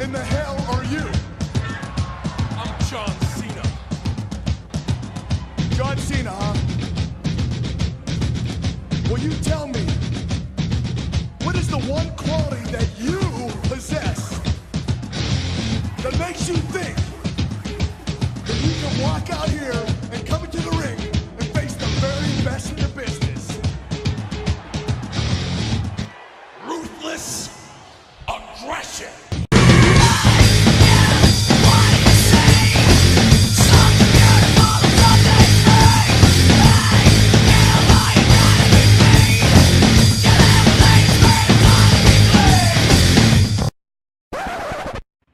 in the hell are you? I'm John Cena. John Cena, huh? Will you tell me, what is the one quality that you possess that makes you think that you can walk out here and come into the ring and face the very best in the business? Ruthless aggression.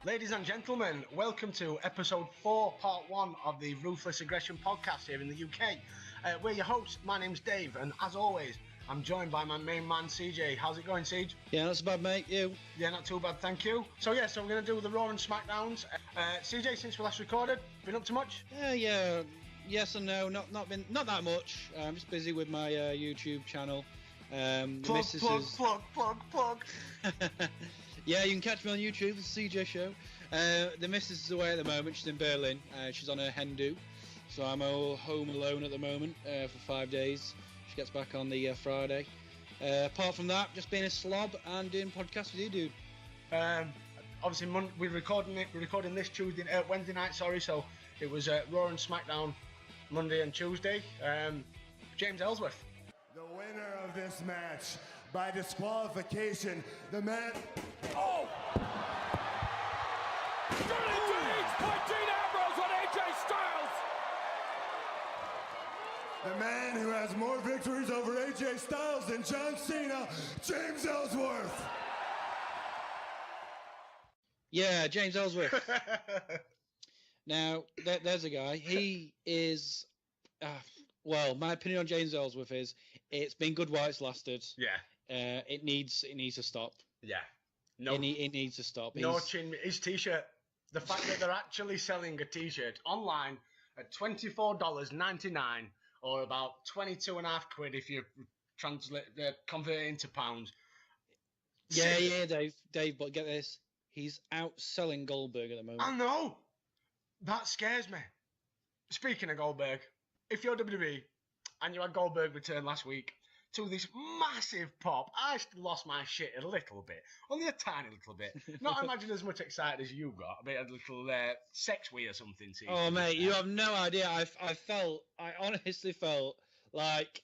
Ladies and gentlemen, welcome to episode 4, part 1 of the Ruthless Aggression podcast here in the UK. We're your hosts, my name's Dave, and as always, I'm joined by my main man, CJ. How's it going, CJ? Yeah, not so bad, mate. You? Yeah, not too bad, thank you. So we're going to do the Raw and Smackdowns. CJ, since we last recorded, been up to much? Yeah. Yes and no. Not that much. I'm just busy with my YouTube channel. Plug. Yeah, you can catch me on YouTube, the CJ Show. The missus is away at the moment. She's in Berlin. She's on her hen do. So I'm all home alone at the moment for 5 days. She gets back on the Friday. Apart from that, just being a slob and doing podcasts with you, dude. Obviously, we're recording this Wednesday night. So it was Raw and Smackdown Monday and Tuesday. James Ellsworth. The winner of this match, by disqualification, the man... Oh! Dirty Deeds by Dean Ambrose on AJ Styles! The man who has more victories over AJ Styles than John Cena, James Ellsworth. Yeah, James Ellsworth. Now, there's a guy. He is... well, my opinion on James Ellsworth is it's been good while it's lasted. Yeah. It needs to stop. Yeah. No. It needs to stop. No chin. His t-shirt. The fact that they're actually selling a t-shirt online at $24.99 or about 22.5 quid if you convert it into pounds. Yeah, Dave. But get this, he's outselling Goldberg at the moment. I know. That scares me. Speaking of Goldberg, if you're WWE and you had Goldberg return last week to this massive pop, I lost my shit a little bit. Only a tiny little bit. Not imagine as much excited as you got. A bit of a little sex wee or something. Oh, mate, you have no idea. I honestly felt like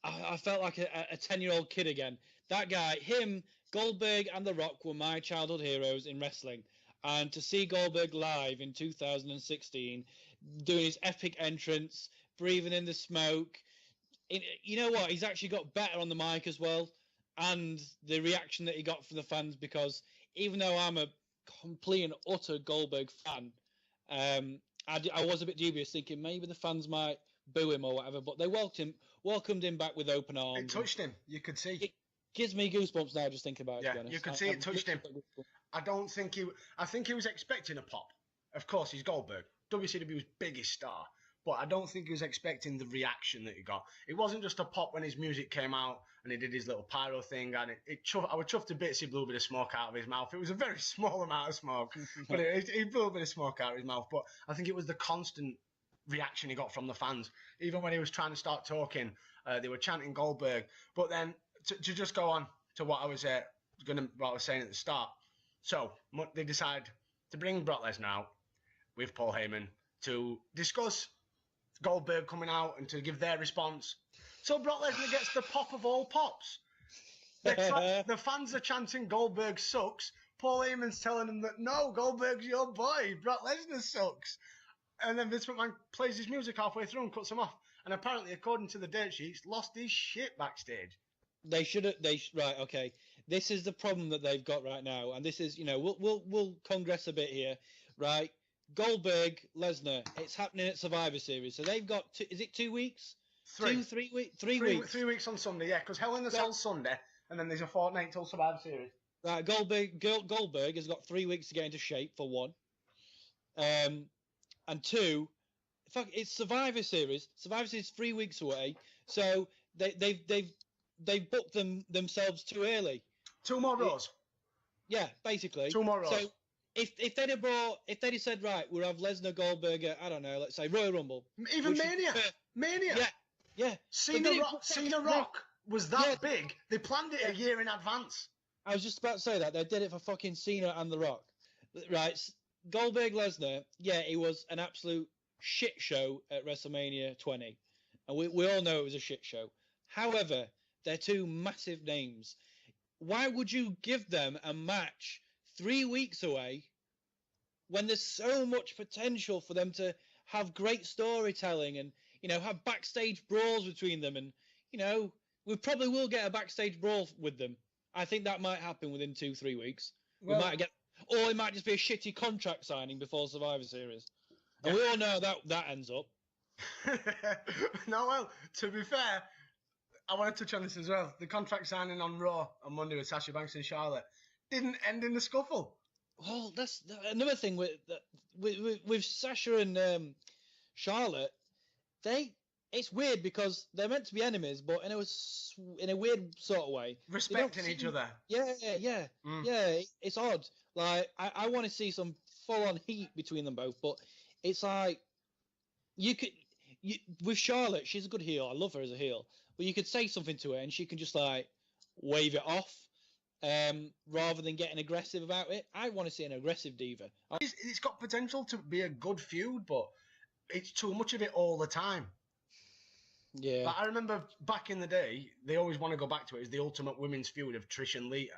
I felt like a 10-year-old kid again. That guy, him, Goldberg and The Rock were my childhood heroes in wrestling. And to see Goldberg live in 2016, doing his epic entrance, breathing in the smoke, you know what? He's actually got better on the mic as well, and the reaction that he got from the fans. Because even though I'm a complete and utter Goldberg fan, I was a bit dubious, thinking maybe the fans might boo him or whatever. But they welcomed him back with open arms. It touched him. You could see. It gives me goosebumps now just thinking about it. Yeah, to be honest. you could see it touched him. I think he was expecting a pop. Of course, he's Goldberg, WCW's biggest star. But I don't think he was expecting the reaction that he got. It wasn't just a pop when his music came out and he did his little pyro thing, and I was chuffed to bits. He blew a bit of smoke out of his mouth. It was a very small amount of smoke, but he blew a bit of smoke out of his mouth. But I think it was the constant reaction he got from the fans. Even when he was trying to start talking, they were chanting Goldberg. But then to just go on to what I was saying at the start. So they decide to bring Brock Lesnar out with Paul Heyman to discuss Goldberg coming out and to give their response. So Brock Lesnar gets the pop of all pops. The fans are chanting Goldberg sucks. Paul Heyman's telling them that no, Goldberg's your boy. Brock Lesnar sucks. And then Vince McMahon plays his music halfway through and cuts him off. And apparently, according to the dirt sheets, lost his shit backstage. They should have. Right. Okay. This is the problem that they've got right now, and this is, we'll congress a bit here, right? Goldberg, Lesnar, it's happening at Survivor Series. So they've got, is it 2 weeks? 3 weeks? 3 weeks. 3 weeks on Sunday, yeah, because Hell in the Cell's Sunday, and then there's a fortnight till Survivor Series. Right, Goldberg has got 3 weeks to get into shape, for one. And two, it's Survivor Series. Survivor Series is 3 weeks away, so they've booked themselves too early. 2 more rows. Yeah, basically. 2 more rows. So if they'd have said, right, we'll have Lesnar, Goldberg, I don't know, let's say Royal Rumble, Even Mania. Mania. Yeah. Cena Rock was that big. They planned it a year in advance. I was just about to say that. They did it for fucking Cena and The Rock. Right. Goldberg Lesnar, it was an absolute shit show at WrestleMania 20. And we all know it was a shit show. However, they're two massive names. Why would you give them a match 3 weeks away when there's so much potential for them to have great storytelling and, have backstage brawls between them? And, we probably will get a backstage brawl with them. I think that might happen within 2-3 weeks. Or it might just be a shitty contract signing before Survivor Series. And we all know that ends up. No, well, to be fair, I want to touch on this as well. The contract signing on Raw on Monday with Sasha Banks and Charlotte didn't end in the scuffle. Well, that's another thing with Sasha and Charlotte. It's weird because they're meant to be enemies, but in a weird sort of way. Respecting each other. Yeah. It's odd. Like I want to see some full-on heat between them both, but it's like with Charlotte, she's a good heel. I love her as a heel, but you could say something to her and she can just like wave it off, rather than getting aggressive about it. I want to see an aggressive diva. It's got potential to be a good feud, but it's too much of it all the time. Yeah. But I remember back in the day, they always want to go back to it as the ultimate women's feud of Trish and Lita.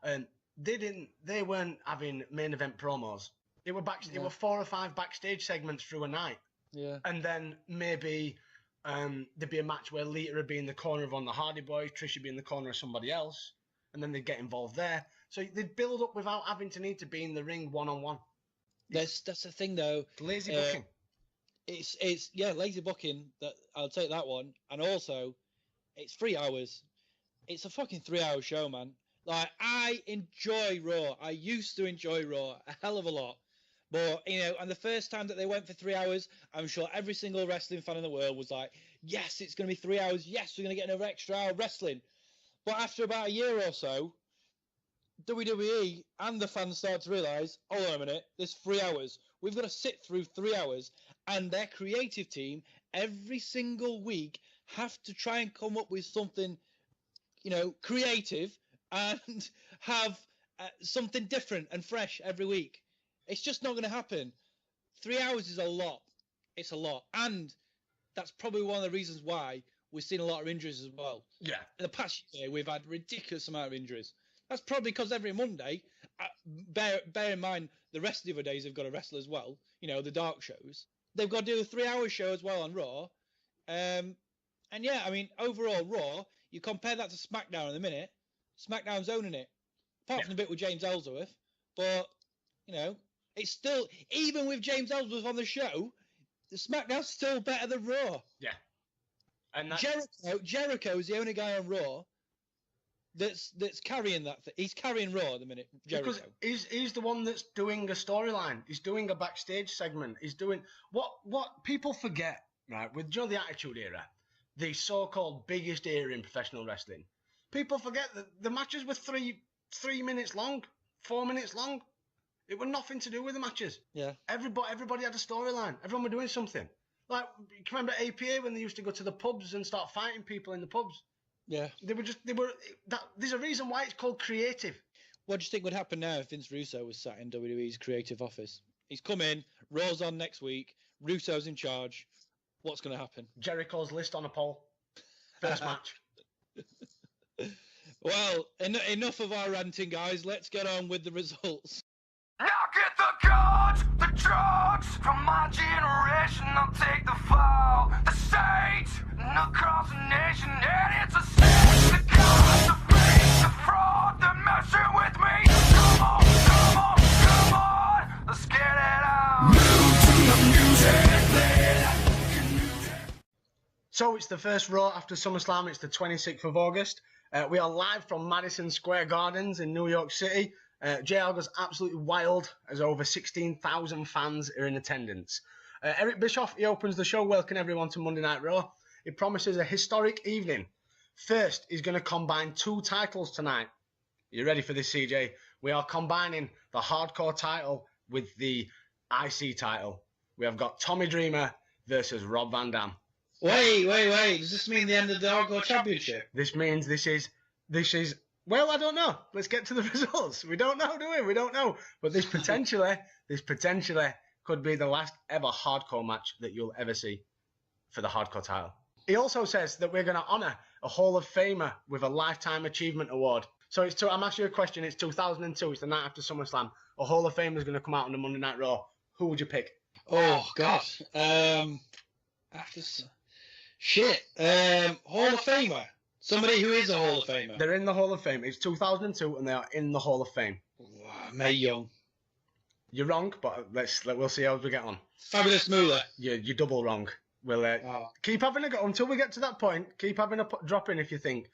And they weren't having main event promos. They were There were 4 or 5 backstage segments through a night. Yeah. And then maybe there'd be a match where Lita would be in the corner of one of the Hardy Boys, Trish would be in the corner of somebody else, and then they'd get involved there. So they'd build up without having to need to be in the ring one-on-one. That's the thing, though. Lazy booking. It's lazy booking. That I'll take that one. And also, it's 3 hours. It's a fucking 3-hour show, man. Like, I enjoy Raw. I used to enjoy Raw a hell of a lot. But, and the first time that they went for 3 hours, I'm sure every single wrestling fan in the world was like, yes, it's going to be 3 hours. Yes, we're going to get another extra hour of wrestling. But after about a year or so, WWE and the fans start to realise, hold on a minute, there's 3 hours. We've got to sit through 3 hours. And their creative team, every single week, have to try and come up with something, creative and have something different and fresh every week. It's just not going to happen. 3 hours is a lot. It's a lot. And that's probably one of the reasons why we've seen a lot of injuries as well. Yeah. In the past year, we've had ridiculous amount of injuries. That's probably because every Monday, bear in mind, the rest of the other days have got to wrestle as well. The dark shows. They've got to do a 3-hour show as well on Raw. Overall, Raw, you compare that to SmackDown in a minute, SmackDown's owning it. Apart from the bit with James Ellsworth. But, it's still, even with James Ellsworth on the show, the SmackDown's still better than Raw. Yeah. And Jericho's the only guy on Raw that's carrying that. He's carrying Raw at the minute, Jericho. Because he's the one that's doing a storyline. He's doing a backstage segment. He's doing what people forget, right? With the Attitude Era, the so-called biggest era in professional wrestling. People forget that the matches were 3 minutes long, 4 minutes long. It were nothing to do with the matches. Yeah. Everybody had a storyline. Everyone were doing something. Like, you can remember APA when they used to go to the pubs and start fighting people in the pubs? Yeah. There's a reason why it's called creative. What do you think would happen now if Vince Russo was sat in WWE's creative office? He's come in, Raw's on next week, Russo's in charge. What's going to happen? Jericho's list on a poll. First match. Well, enough of our ranting, guys. Let's get on with the results. Now get the guns, the drugs from my generation. I'll take the fall, the state, and across the nation. And it's a sin, the cost, the fake, the fraud, the messing with me. Come on, come on, come on, let's get it on. Move to the music, play that music. So it's the first Raw after SummerSlam. It's the 26th of August. We are live from Madison Square Gardens in New York City. JR goes absolutely wild as over 16,000 fans are in attendance. Eric Bischoff, he opens the show, welcoming everyone to Monday Night Raw. He promises a historic evening. First, he's going to combine 2 titles tonight. You ready for this, CJ? We are combining the hardcore title with the IC title. We have got Tommy Dreamer versus Rob Van Dam. Wait. Does this mean the end of the Hardcore Championship? This means this is. Well, I don't know. Let's get to the results. We don't know, do we? We don't know. But this potentially could be the last ever hardcore match that you'll ever see for the hardcore title. He also says that we're going to honour a Hall of Famer with a Lifetime Achievement Award. So I'm asking you a question. It's 2002. It's the night after SummerSlam. A Hall of Famer is going to come out on the Monday Night Raw. Who would you pick? Oh, God. Hall of Famer. Somebody who is a Hall of Famer. They're in the Hall of Fame. It's 2002 and they are in the Hall of Fame. Mae Young. You're wrong, but we'll see how we get on. Fabulous Moolah. You're double wrong. We'll keep having a go until we get to that point. Keep having a drop in if you think.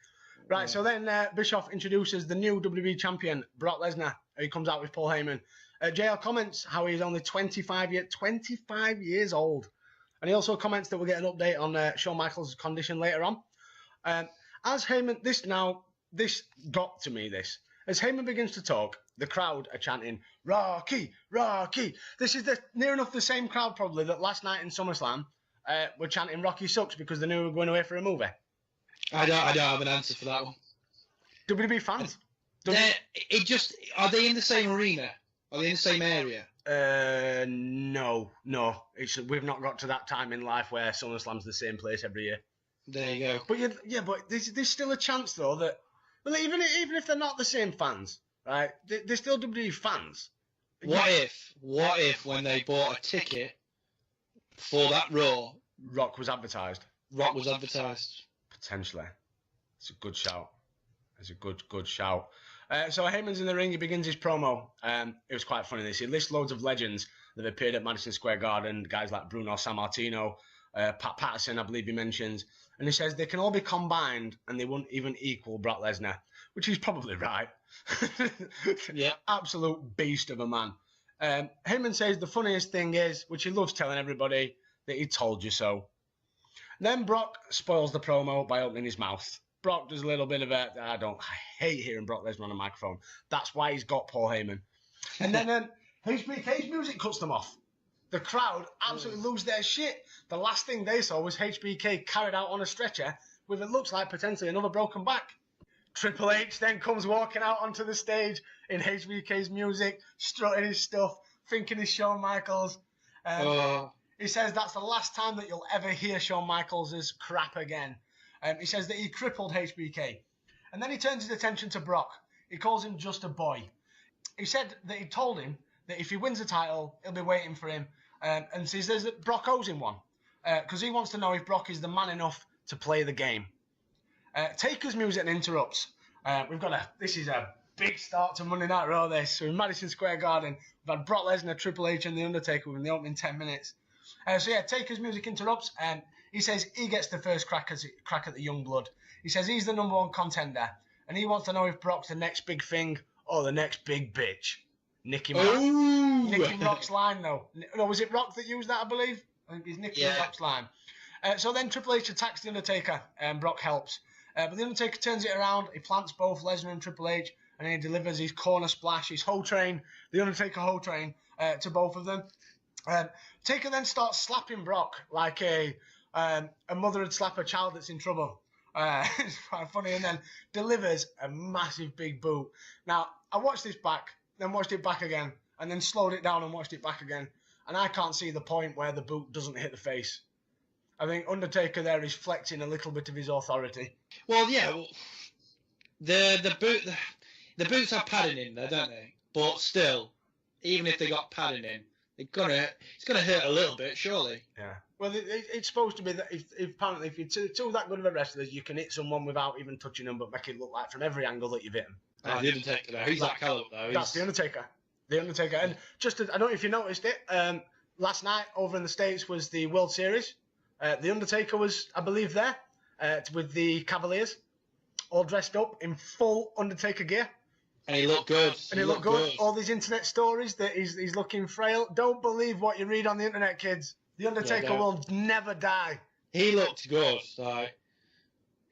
Right, yeah. So then Bischoff introduces the new WWE champion, Brock Lesnar. He comes out with Paul Heyman. JL comments how he's only 25 years old. And he also comments that we'll get an update on Shawn Michaels' condition later on. As Heyman, this got to me, this. As Heyman begins to talk, the crowd are chanting, Rocky, Rocky. This is near enough the same crowd probably that last night in SummerSlam were chanting Rocky sucks because they knew we were going away for a movie. I don't have an answer for that one. WWE fans. Are they in the same arena? Are they in the same area? No. We've not got to that time in life where SummerSlam's the same place every year. There you go. But there's still a chance though that, well, even if they're not the same fans, right? They're still WWE fans. What if when they bought a ticket for that Raw, Rock was advertised? Potentially. It's a good shout. It's a good shout. So Heyman's in the ring. He begins his promo. It was quite funny. He lists loads of legends that appeared at Madison Square Garden. Guys like Bruno Sammartino, Pat Patterson, I believe he mentions. And he says they can all be combined and they wouldn't even equal Brock Lesnar, which he's probably right. Yeah. Absolute beast of a man. Heyman says the funniest thing is, which he loves telling everybody, that he told you so. Then Brock spoils the promo by opening his mouth. Brock does a little bit of I hate hearing Brock Lesnar on a microphone. That's why he's got Paul Heyman. And then HBK's music cuts them off. The crowd absolutely lose their shit. The last thing they saw was HBK carried out on a stretcher with it looks like potentially another broken back. Triple H then comes walking out onto the stage in HBK's music, strutting his stuff, thinking he's Shawn Michaels. He says that's the last time that you'll ever hear Shawn Michaels' crap again. He says that he crippled HBK. And then he turns his attention to Brock. He calls him just a boy. He said that he told him that if he wins the title, he'll be waiting for him. And says that Brock owes him one. Because he wants to know if Brock is the man enough to play the game. Taker's music interrupts. This is a big start to Monday Night Raw this. So in Madison Square Garden, we've had Brock Lesnar, Triple H and The Undertaker within the opening 10 minutes. Taker's music interrupts. He says he gets the first crack at the young blood. He says he's the number one contender. And he wants to know if Brock's the next big thing or the next big bitch. Nicky Rock's line, though. No, was it Rock that used that, I believe? I think it's Nicky Rock's line. So then Triple H attacks The Undertaker and Brock helps. But The Undertaker turns it around. He plants both Lesnar and Triple H and he delivers his corner splash, his whole train, The Undertaker whole train, to both of them. Taker then starts slapping Brock like a mother would slap a child that's in trouble. It's quite funny. And then delivers a massive big boot. Now, I watched this back, then watched it back again, and then slowed it down and watched it back again. And I can't see the point where the boot doesn't hit the face. I think Undertaker there is flexing a little bit of his authority. Well, yeah. The boots have padding in there, don't they? But still, even if they got padding in, it's gonna hurt a little bit, surely. Yeah. Well, it's supposed to be that apparently if you're two that good of a wrestlers, you can hit someone without even touching them, but make it look like from every angle that you've hit them. The Undertaker, though. Who's that caliber, though? That's The Undertaker. The Undertaker. And just, I don't know if you noticed it, last night over in the States was the World Series. The Undertaker was, I believe, there with the Cavaliers, all dressed up in full Undertaker gear. And he looked good. And he looked good. All these internet stories that he's looking frail. Don't believe what you read on the internet, kids. The Undertaker will never die. He looked good. So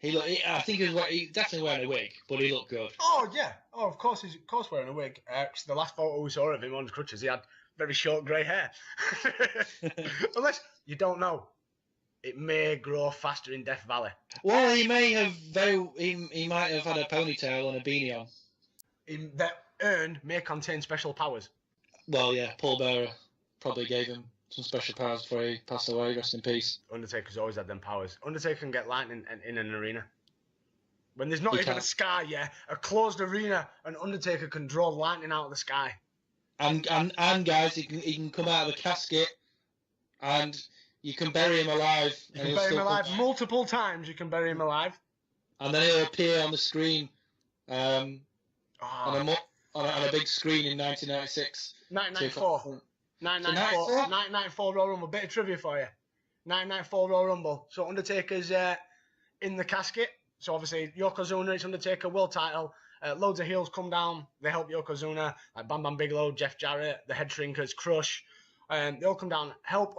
I think he definitely wearing a wig, but he looked good. Oh yeah. Oh, of course he's wearing a wig. 'Cause the last photo we saw of him on crutches, he had very short grey hair. Unless you don't know, it may grow faster in Death Valley. Well, he may have he might have had a ponytail and a beanie on. That urn may contain special powers. Well, yeah, Paul Bearer probably gave him some special powers before he passed away. Rest in peace. Undertaker's always had them powers. Undertaker can get lightning in an arena. When there's not even a sky, a closed arena, an Undertaker can draw lightning out of the sky. And guys, he can come out of the casket, and you can bury him alive. You can bury him alive multiple times. You can bury him alive, and then he'll appear on the screen, on a big screen in 1996. 1994. 1994 Royal Rumble. Bit of trivia for you. 1994 Royal Rumble. So Undertaker's in the casket. So obviously Yokozuna, it's Undertaker world title. Loads of heels come down. They help Yokozuna, like Bam Bam Bigelow, Jeff Jarrett, the Head Shrinkers, Crush. They all come down, help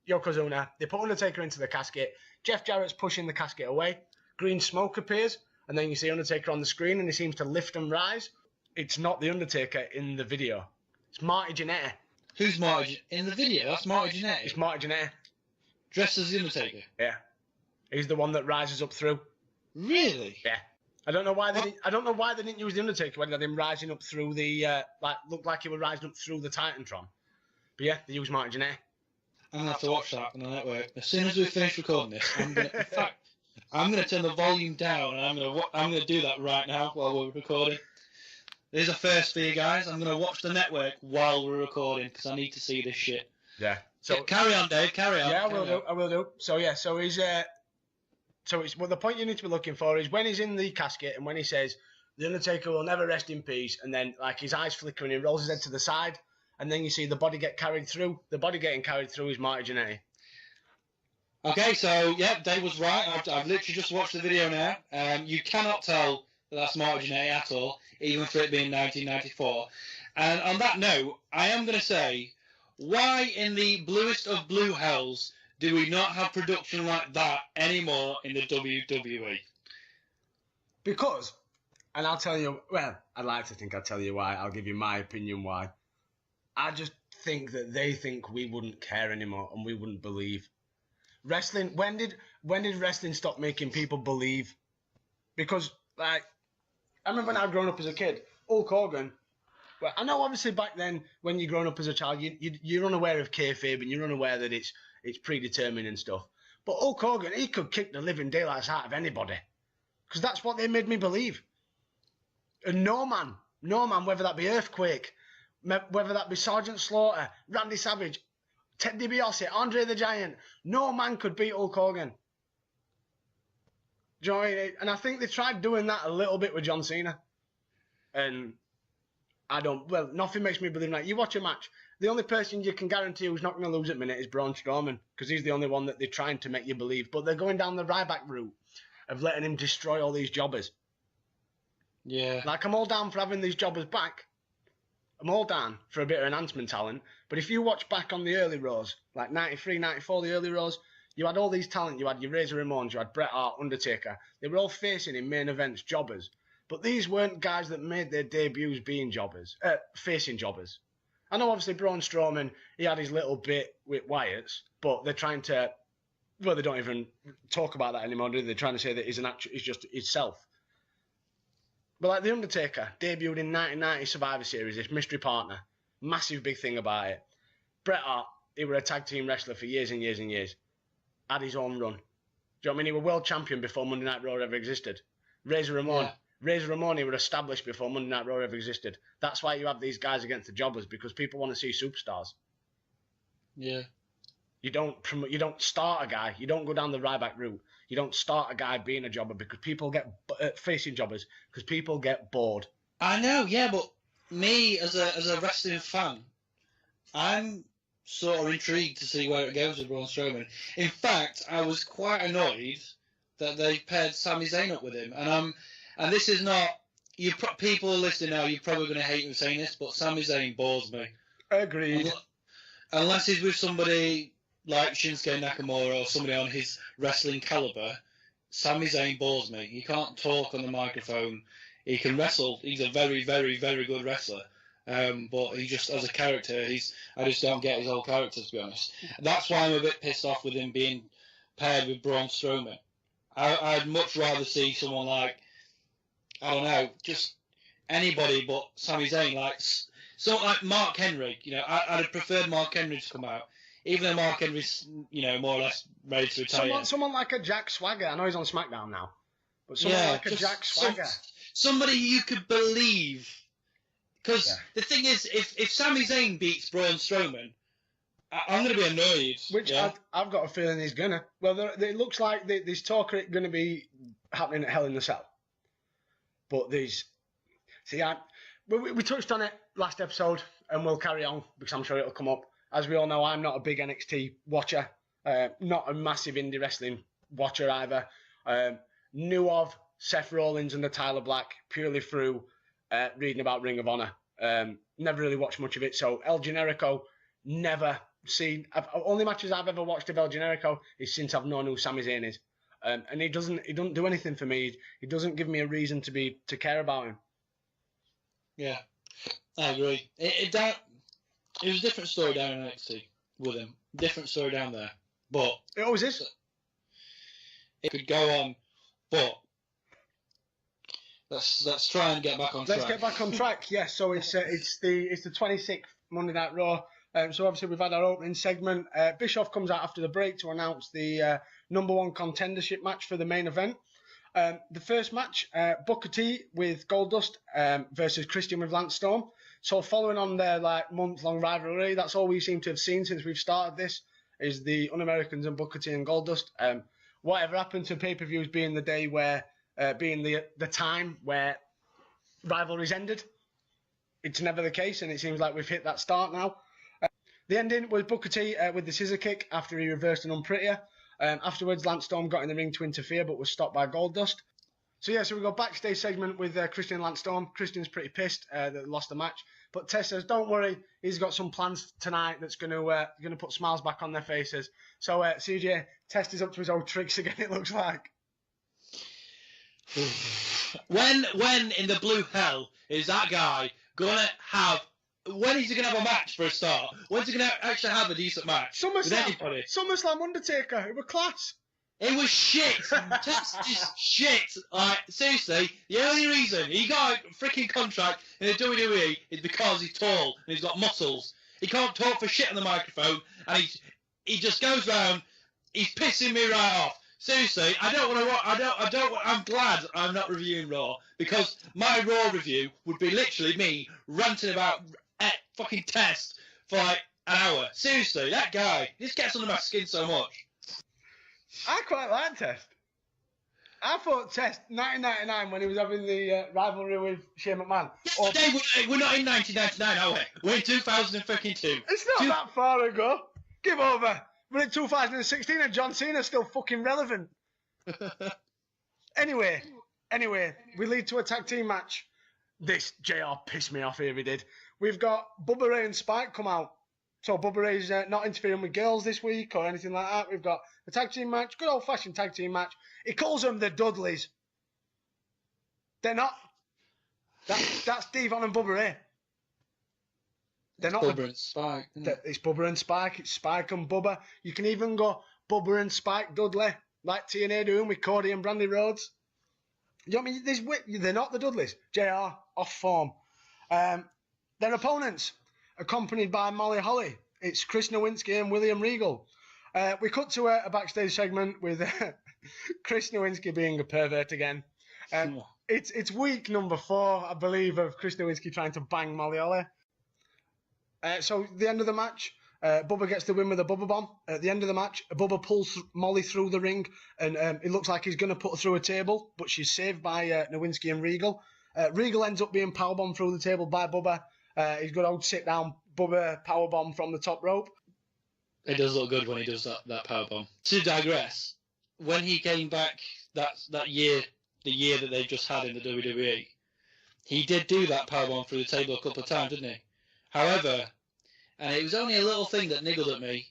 Yokozuna. They put Undertaker into the casket. Jeff Jarrett's pushing the casket away. Green smoke appears, and then you see Undertaker on the screen, and he seems to lift and rise. It's not the Undertaker in the video. It's Marty Jannetty. Who's Marty in the video? That's Marty Jannetty. It's Marty Jannetty. Dressed as the Undertaker. Yeah, he's the one that rises up through. Really? Yeah. I don't know why they didn't use the Undertaker when they had him rising up through the looked like he was rising up through the Titantron. But yeah, they used Marty Jannetty. I'm gonna have to watch that on the network as soon as we finish recording this. I'm gonna turn the volume down, and I'm gonna do that right now while we're recording. There's a first for you guys. I'm gonna watch the network while we're recording because I need to see this shit. Yeah. So yeah, carry on, Dave. Carry on. Yeah, I will do. So yeah, the point you need to be looking for is when he's in the casket and when he says the Undertaker will never rest in peace, and then like his eyes flicker and he rolls his head to the side, and then you see the body get carried through. The body getting carried through is Marty Jannetty. Okay, so yeah, Dave was right. I've literally just watched the video now. You cannot tell that that's Marty Jannetty at all, even for it being 1994. And on that note, I am going to say, why in the bluest of blue hells do we not have production like that anymore in the WWE? Because, and I'll tell you, well, I'd like to think I'll tell you why. I'll give you my opinion why. I just think that they think we wouldn't care anymore and we wouldn't believe. Wrestling, when did wrestling stop making people believe? Because, like, I remember when I was growing up as a kid, Hulk Hogan, well, I know obviously back then when you're growing up as a child, you're unaware of kayfabe and you're unaware that it's predetermined and stuff. But Hulk Hogan, he could kick the living daylights out of anybody. Because that's what they made me believe. And no man, whether that be Earthquake, whether that be Sergeant Slaughter, Randy Savage, Ted DiBiase, Andre the Giant, no man could beat Hulk Hogan. Do you know what I mean? And I think they tried doing that a little bit with John Cena. And nothing makes me believe that. You watch a match, the only person you can guarantee who's not going to lose at minute is Braun Strowman, because he's the only one that they're trying to make you believe. But they're going down the Ryback route of letting him destroy all these jobbers. Yeah. Like, I'm all down for having these jobbers back. I'm all down for a bit of enhancement talent. But if you watch back on the early Raws, like 93, 94, the early Raws, you had all these talent. You had your Razor Ramones, you had Bret Hart, Undertaker. They were all facing in main events jobbers. But these weren't guys that made their debuts being jobbers, facing jobbers. I know obviously Braun Strowman, he had his little bit with Wyatt's, but they're trying to, well, they don't even talk about that anymore, do they? They're trying to say that he's just himself. But like The Undertaker, debuted in 1990 Survivor Series, this mystery partner. Massive big thing about it. Bret Hart, he was a tag team wrestler for years and years and years. Had his own run. Do you know what I mean? He was world champion before Monday Night Raw ever existed. Razor Ramon. Yeah. Razor Ramon, he was established before Monday Night Raw ever existed. That's why you have these guys against the jobbers, because people want to see superstars. Yeah. You don't start a guy. You don't go down the Ryback route. You don't start a guy being a jobber because people get facing jobbers because people get bored. I know, yeah, but me as a wrestling fan, I'm sort of intrigued to see where it goes with Braun Strowman. In fact, I was quite annoyed that they paired Sami Zayn up with him, and this is not people listening now. You're probably going to hate me saying this, but Sami Zayn bores me. Agreed. Unless he's with somebody like Shinsuke Nakamura or somebody on his wrestling caliber, Sami Zayn bores me. He can't talk on the microphone. He can wrestle. He's a very, very, very good wrestler. But he just, as a character, I just don't get his whole character, to be honest. That's why I'm a bit pissed off with him being paired with Braun Strowman. I'd much rather see someone like, I don't know, just anybody but Sami Zayn, like Mark Henry. You know, I'd have preferred Mark Henry to come out, even though Mark Henry's, you know, more or less ready to retire. Someone like a Jack Swagger. I know he's on SmackDown now, but someone like a Jack Swagger. Somebody you could believe. Because the thing is, if Sami Zayn beats Braun Strowman, I'm going to be annoyed. Which I've got a feeling he's going to. Well, it looks like there's talk of it going to be happening at Hell in the Cell. But there's... See, we touched on it last episode, and we'll carry on, because I'm sure it'll come up. As we all know, I'm not a big NXT watcher. Not a massive indie wrestling watcher either. Knew of Seth Rollins and the Tyler Black purely through... reading about Ring of Honor. Never really watched much of it. So El Generico, never seen. Only matches I've ever watched of El Generico is since I've known who Sami Zayn is. And he doesn't do anything for me. He doesn't give me a reason to care about him. Yeah, I agree. It was a different story down in NXT with him. Different story down there. But it always is. It could go on, but let's try and get back on track. Let's get back on track. Yes. So it's the 26th Monday Night Raw. So obviously we've had our opening segment. Bischoff comes out after the break to announce the number one contendership match for the main event. The first match, Booker T with Goldust versus Christian with Lance Storm. So following on their month-long rivalry, that's all we seem to have seen since we've started this, is the Un-Americans and Booker T and Goldust. Whatever happened to pay-per-views being the day where, being the time where rivalries ended, it's never the case, and it seems like we've hit that start now. The ending was Booker T with the scissor kick after he reversed an Unprettier. Afterwards, Lance Storm got in the ring to interfere, but was stopped by Goldust. So we go backstage segment with Christian and Lance Storm. Christian's pretty pissed that they lost the match, but Tess says, "Don't worry, he's got some plans tonight that's going to put smiles back on their faces." So CJ, Tess is up to his old tricks again. It looks like. When in the blue hell is that guy gonna have? When is he going to have a match for a start? When's he going to actually have a decent match with anybody? SummerSlam Undertaker. It was class. It was shit. Just shit. Seriously, the only reason he got a freaking contract in the WWE is because he's tall and he's got muscles. He can't talk for shit on the microphone, and he just goes round. He's pissing me right off. Seriously, I don't want to. I'm glad I'm not reviewing Raw, because my Raw review would be literally me ranting about fucking Test for an hour. Seriously, that guy just gets under my skin so much. I quite like Test. I thought Test 1999 when he was having the rivalry with Shane McMahon. We're not in 1999, are we? We're in 2052. It's not that far ago. Give over. We're in 2016 and John Cena's still fucking relevant. Anyway, we lead to a tag team match. This JR pissed me off here, he did. We've got Bubba Ray and Spike come out. So Bubba Ray's not interfering with girls this week or anything like that. We've got a tag team match, good old-fashioned tag team match. He calls them the Dudleys. They're not. That's Devon and Bubba Ray. They're not Bubba and Spike. It's Bubba and Spike. It's Spike and Bubba. You can even go Bubba and Spike Dudley, like TNA doing with Cody and Brandy Rhodes. You know what I mean? They're not the Dudleys. JR, off form. Their opponents, accompanied by Molly Holly. It's Chris Nowinski and William Regal. We cut to a backstage segment with Chris Nowinski being a pervert again. It's week number 4, I believe, of Chris Nowinski trying to bang Molly Holly. So the end of the match, Bubba gets the win with a Bubba bomb. At the end of the match, Bubba pulls Molly through the ring, and it looks like he's going to put her through a table, but she's saved by Nowinski and Regal. Regal ends up being powerbombed through the table by Bubba. He's got old sit down Bubba powerbomb from the top rope. It does look good when he does that powerbomb. To digress, when he came back that year, the year that they've just had in the WWE, he did do that powerbomb through the table a couple of times, didn't he? However, and it was only a little thing that niggled at me,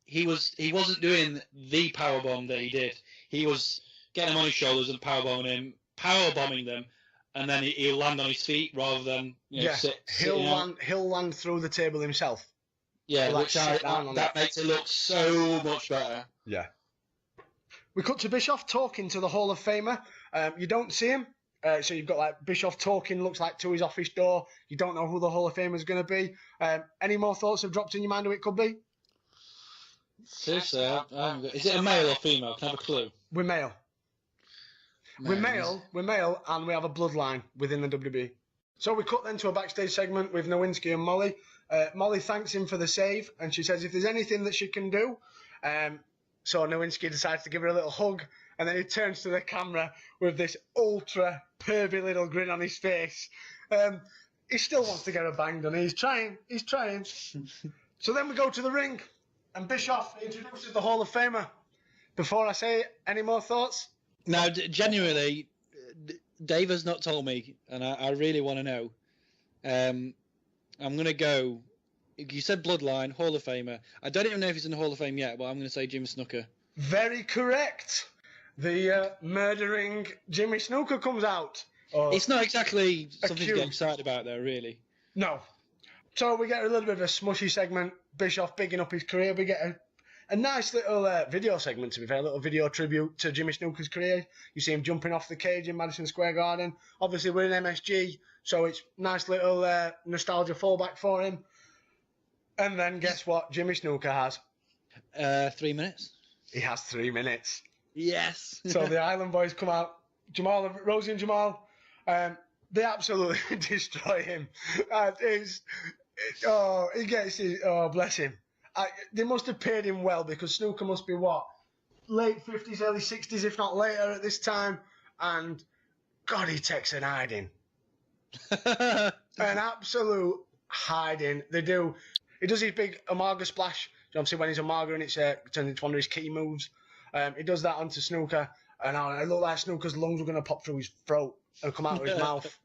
he wasn't doing the powerbomb that he did. He was getting him on his shoulders and power bombing them, and then he'll land on his feet rather than he'll land through the table himself. Yeah, that makes it look so much better. Yeah. We cut to Bischoff talking to the Hall of Famer. You don't see him. So you've got like Bischoff talking, looks like to his office door. You don't know who the Hall of Famer is going to be. Any more thoughts have dropped in your mind who it could be? Seriously, is it a male or female? Can I have a clue? We're male. We're male, and we have a bloodline within the WWE. So we cut then to a backstage segment with Nowinski and Molly. Molly thanks him for the save, and she says if there's anything that she can do. So Nowinski decides to give her a little hug, and then he turns to the camera with this ultra pervy little grin on his face. He still wants to get her banged on. He's trying. So then we go to the ring, and Bischoff introduces the Hall of Famer. Before I say it, any more thoughts? Now, genuinely, Dave has not told me, and I really want to know. I'm going to go. You said Bloodline, Hall of Famer. I don't even know if he's in the Hall of Fame yet, but I'm going to say Jimmy Snuka. Very correct. The murdering Jimmy Snuka comes out. It's not exactly something to get excited about, though, really. No. So we get a little bit of a smushy segment. Bischoff bigging up his career. We get a nice little video segment, to be fair, a little video tribute to Jimmy Snuka's career. You see him jumping off the cage in Madison Square Garden. Obviously, we're in MSG, so it's nice little nostalgia fallback for him. And then guess what Jimmy Snuka has? 3 minutes. He has 3 minutes. Yes. So the Island Boys come out. Rosie and Jamal, they absolutely destroy him. He gets it. Oh, bless him. They must have paid him well because Snuka must be late 50s, early 60s, if not later at this time. And God, he takes an hiding. An absolute hiding. He does his big Umaga splash. Obviously, when he's Umaga and it's turned into one of his key moves. He does that onto Snuka. And it looked like Snuka's lungs were going to pop through his throat and come out of his mouth.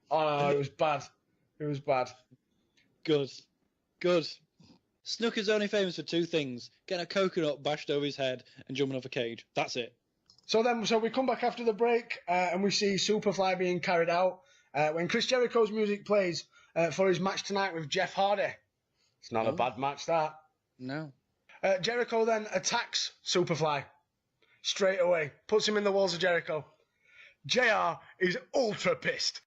Oh, it was bad. It was bad. Good. Snuka's only famous for two things: getting a coconut bashed over his head and jumping off a cage. That's it. So we come back after the break and we see Superfly being carried out. When Chris Jericho's music plays for his match tonight with Jeff Hardy. It's not a bad match, that. No. Jericho then attacks Superfly straight away. Puts him in the walls of Jericho. JR is ultra pissed.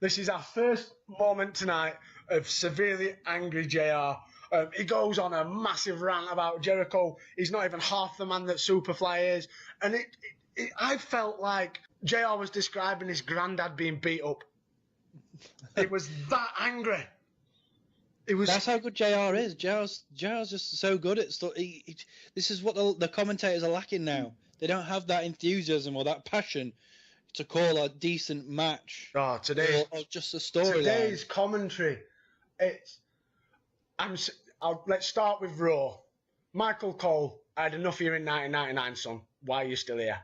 This is our first moment tonight of severely angry JR. He goes on a massive rant about Jericho. He's not even half the man that Superfly is. And I felt like JR was describing his granddad being beat up. It was that angry. That's how good JR is. JR's just so good at stuff. This is what the commentators are lacking now. They don't have that enthusiasm or that passion to call a decent match. Or just a story. Today's commentary. Let's start with Raw. Michael Cole, I had enough here in 1999, son. Why are you still here?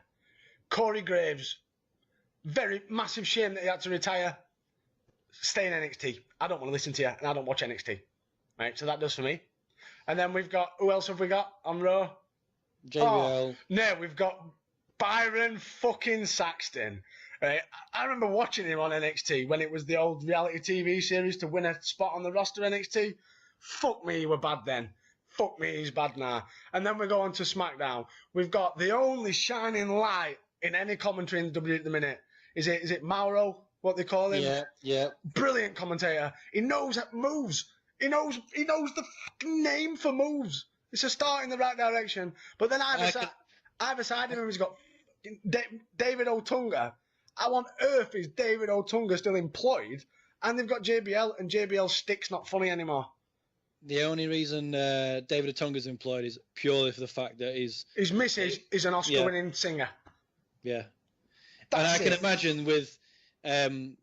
Corey Graves, very massive shame that he had to retire. Stay in NXT. I don't want to listen to you, and I don't watch NXT. Right, so that does for me. And then who else have we got on Raw? JBL. No, we've got Byron fucking Saxton. Right? I remember watching him on NXT when it was the old reality TV series to win a spot on the roster NXT. Fuck me, he were bad then. Fuck me, he's bad now. And then we go on to SmackDown. We've got the only shining light in any commentary in the WWE at the minute. Is it Mauro? What they call him? Yeah. Brilliant commentator. He knows moves. He knows the fucking name for moves. It's a start in the right direction. But then either side of him has got David Otunga. How on earth is David Otunga still employed? And they've got JBL, and JBL's stick's not funny anymore. The only reason David Otunga's employed is purely for the fact that his missus is an Oscar-winning singer. Yeah. And I can imagine with the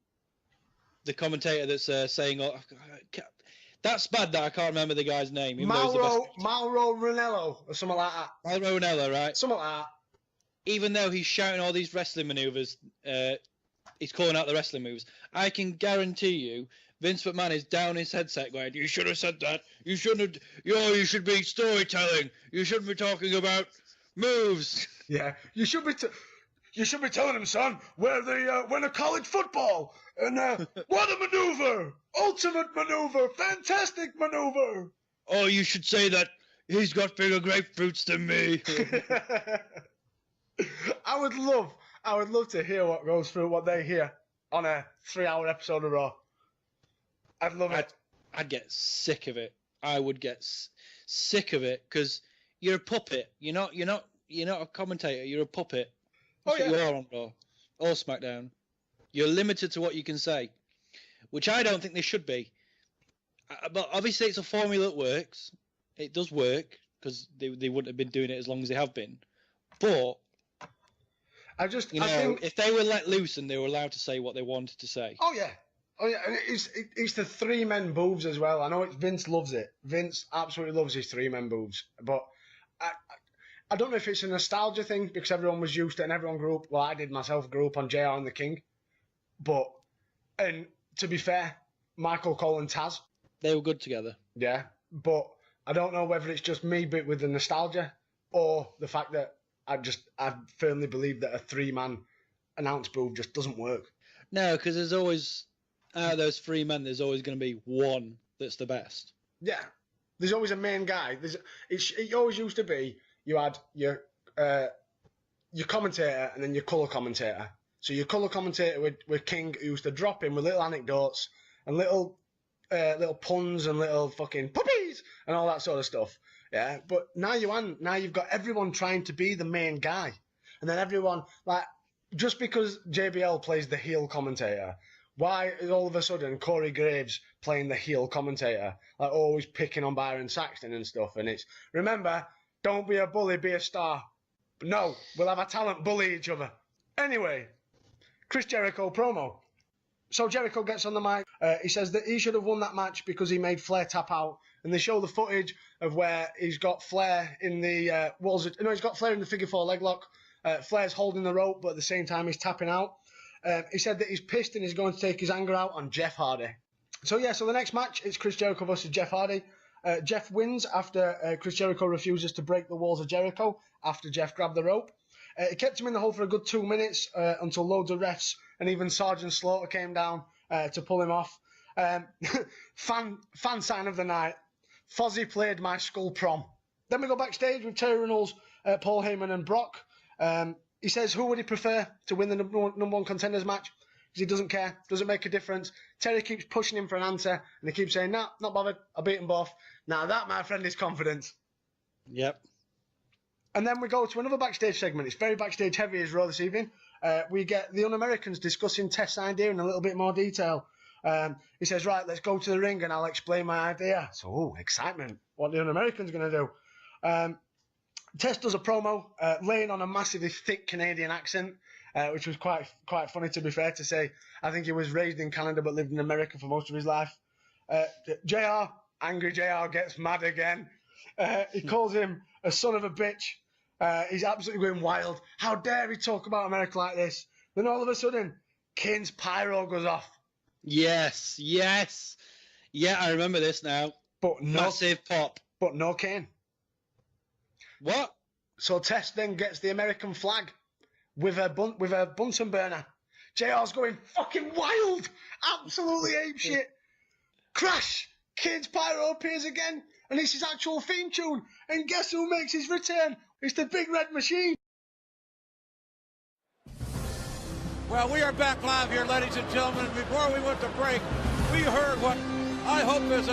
commentator that's saying, That's bad that I can't remember the guy's name. Even though he's the best. Mauro Ranello or something like that. Mauro Ranello, right? Something like that. Even though he's shouting all these wrestling maneuvers, he's calling out the wrestling moves. I can guarantee you, Vince McMahon is down his headset going, "You should have said that. You shouldn't have. You should be storytelling. You shouldn't be talking about moves." Yeah, you should be telling him, son, where they win a college football. And what a maneuver! Ultimate maneuver! Fantastic maneuver! Oh, you should say that he's got bigger grapefruits than me. I would love to hear what goes through what they hear on a 3-hour episode of Raw. I'd love it. I'd get sick of it. I would get sick of it because you're a puppet. You're not a commentator. You're a puppet. That's what you are on Raw or SmackDown. You're limited to what you can say, which I don't think they should be. But obviously, it's a formula that works. It does work because they wouldn't have been doing it as long as they have been. But I think if they were let loose and they were allowed to say what they wanted to say. Oh yeah, and it's the 3-men boobs as well. I know Vince loves it. Vince absolutely loves his 3-men boobs. But I don't know if it's a nostalgia thing because everyone was used to it and everyone grew up. Well, I did myself. Grew up on JR and the King. And to be fair, Michael Cole and Taz, they were good together. Yeah, but I don't know whether it's just me bit with the nostalgia or the fact that I firmly believe that a 3-man announce booth just doesn't work. No, because there's always out of those 3 men, there's always going to be one that's the best. Yeah, there's always a main guy. It always used to be you had your commentator and then your colour commentator. So your colour commentator with King, who used to drop in with little anecdotes and little puns and little fucking puppies and all that sort of stuff. Yeah, but now you've got everyone trying to be the main guy, and then everyone just because JBL plays the heel commentator, why is all of a sudden Corey Graves playing the heel commentator, always picking on Byron Saxton and stuff? And it's remember, don't be a bully, be a star. But no, we'll have our talent bully each other. Anyway, Chris Jericho promo. So Jericho gets on the mic. He says that he should have won that match because he made Flair tap out. And they show the footage of where he's got Flair in the he's got Flair in the figure 4 leg lock. Flair's holding the rope, but at the same time he's tapping out. He said that he's pissed and he's going to take his anger out on Jeff Hardy. So the next match, it's Chris Jericho versus Jeff Hardy. Jeff wins after Chris Jericho refuses to break the walls of Jericho after Jeff grabbed the rope. It kept him in the hole for a good 2 minutes until loads of refs and even Sergeant Slaughter came down to pull him off. Fan sign of the night. Fozzy played My Skull Prom. Then we go backstage with Terry Reynolds, Paul Heyman and Brock. He says who would he prefer to win the number one contenders match? Because he doesn't care. Doesn't make a difference. Terry keeps pushing him for an answer and he keeps saying, nah, not bothered. I'll beat them both. Now that, my friend, is confidence. Yep. And then we go to another backstage segment. It's very backstage heavy as Raw this evening. We get the Un-Americans discussing Test's idea in a little bit more detail. He says, right, let's go to the ring and I'll explain my idea. So, excitement. What the Un-Americans going to do? Test does a promo, laying on a massively thick Canadian accent, which was quite funny, to be fair to say. I think he was raised in Canada but lived in America for most of his life. Angry JR gets mad again. He calls him a son of a bitch. He's absolutely going wild. How dare he talk about America like this? Then all of a sudden, Kane's pyro goes off. Yes. Yeah, I remember this now. But massive pop. But no Kane. What? So Test then gets the American flag with a Bunsen burner. JR's going fucking wild. Absolutely apeshit. Crash. Kane's pyro appears again. And it's his actual theme tune. And guess who makes his return? It's the Big Red Machine. Well, we are back live here, ladies and gentlemen. Before we went to break, we heard what I hope is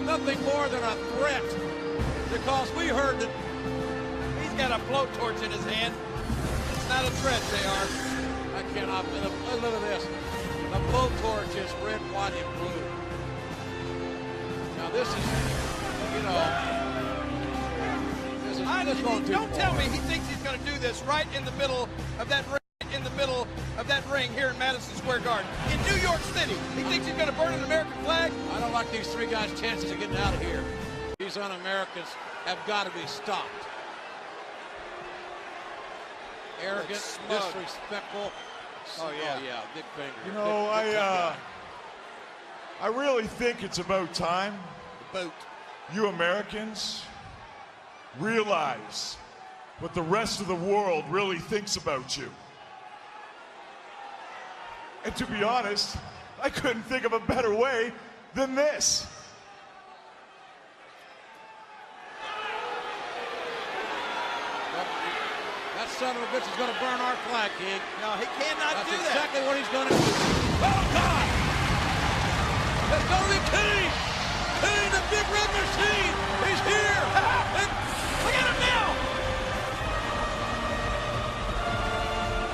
nothing more than a threat. Because we heard that he's got a blowtorch in his hand. It's not a threat, JR. I cannot believe. Look at this. The blowtorch is red, white, and blue. Now this is, don't tell me he thinks he's going to do this right in the middle of that ring. In the middle of that ring here in Madison Square Garden. In New York in him. He thinks he's going to burn an American flag. I don't like these three guys' chances of getting out of here. These un-Americans have got to be stopped. Arrogant, disrespectful. Oh, yeah. Oh, yeah, big finger. You know, I really think it's about time you Americans realize what the rest of the world really thinks about you. And to be honest, I couldn't think of a better way than this. That son of a bitch is going to burn our flag, King. No, he cannot That's do that. exactly what he's going to do. Oh, God! It's going to be King! King, the big red machine! He's here! Look at him now!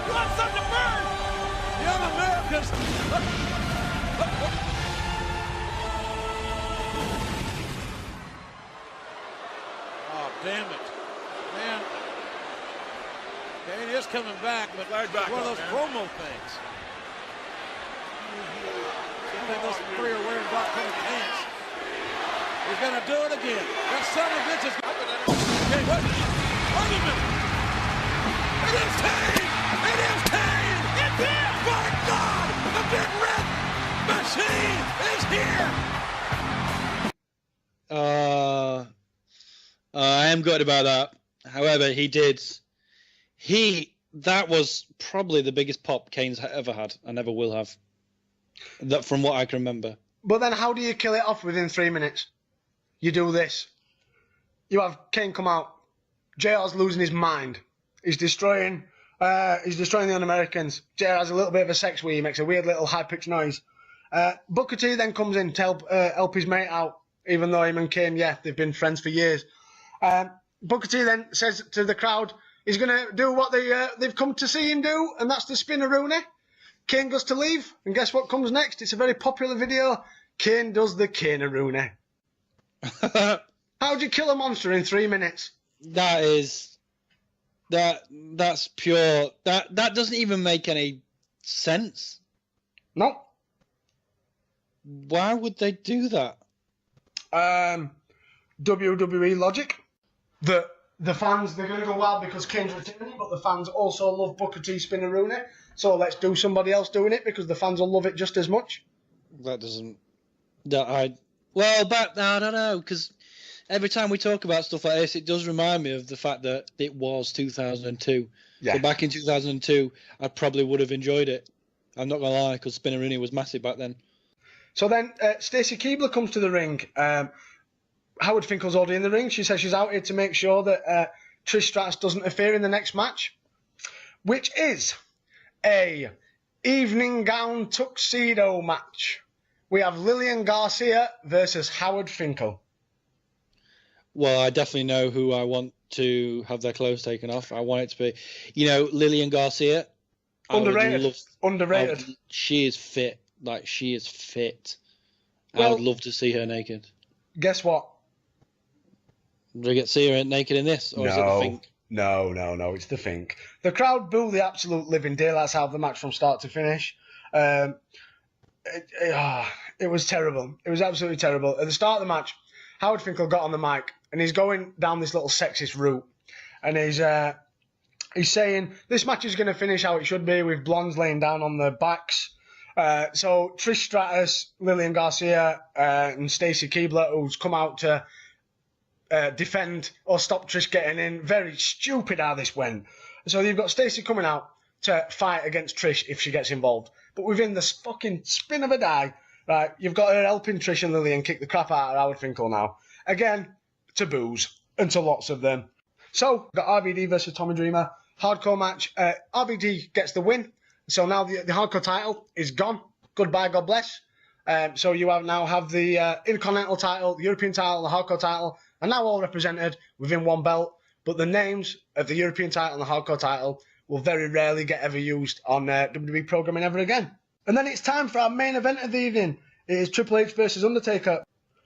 You want something to burn? Young Americans! Oh, damn it. Man. Kane is coming back, but it's one of those promo things. I think those three are wearing black colored pants. He's going to do it again. That son of a bitch is... Okay, what? Wait a minute. It is Kane! It is Kane! It's him! My God! The big red machine is here! I am good about that. However, that was probably the biggest pop Kane's ever had and ever will have. That, from what I can remember. But then how do you kill it off within 3 minutes? You do this. You have Kane come out. JR's losing his mind. He's destroying the un-Americans. JR has a little bit of a sex wee. He makes a weird little high-pitched noise. Booker T then comes in to help his mate out, even though him and Kane, they've been friends for years. Booker T then says to the crowd, he's going to do what they've come to see him do, and that's the spin-a-rooney. Kane goes to leave, and guess what comes next? It's a very popular video. Kane does the Kane-a-rooney. How do you kill a monster in 3 minutes? That's pure. That doesn't even make any sense. No. Why would they do that? WWE logic. The fans, they're going to go wild because Kane's returning, but the fans also love Booker T spin-a-rooney. So let's do somebody else doing it because the fans will love it just as much. That doesn't... I don't know, because every time we talk about stuff like this, it does remind me of the fact that it was 2002. Yeah. So back in 2002, I probably would have enjoyed it. I'm not going to lie, because spin-a-rooney was massive back then. So then Stacey Keibler comes to the ring. Howard Finkel's already in the ring. She says she's out here to make sure that Trish Stratus doesn't interfere in the next match, which is a evening gown tuxedo match. We have Lillian Garcia versus Howard Finkel. Well, I definitely know who I want to have their clothes taken off. I want it to be, Lillian Garcia. Underrated. She is fit. Like, she is fit. Well, I would love to see her naked. Guess what? Do we get to see her naked in this? Or is it the Fink? No, it's the Fink. The crowd boo the absolute living daylights out of the match from start to finish. It was terrible. It was absolutely terrible. At the start of the match, Howard Finkel got on the mic and he's going down this little sexist route. And he's saying, this match is going to finish how it should be with blondes laying down on their backs. So Trish Stratus, Lillian Garcia, and Stacey Keibler, who's come out to defend or stop Trish getting in. Very stupid how this went. So you've got Stacey coming out to fight against Trish if she gets involved. But within the fucking spin of a die, right, you've got her helping Trish and Lillian kick the crap out of Howard Finkel now. Again, to boos, and to lots of them. So, got RVD versus Tommy Dreamer. Hardcore match. RVD gets the win. So now the hardcore title is gone. Goodbye, God bless. So you now have the Intercontinental title, the European title, the hardcore title, and now all represented within one belt. But the names of the European title and the hardcore title will very rarely get ever used on WWE programming ever again. And then it's time for our main event of the evening. It is Triple H versus Undertaker.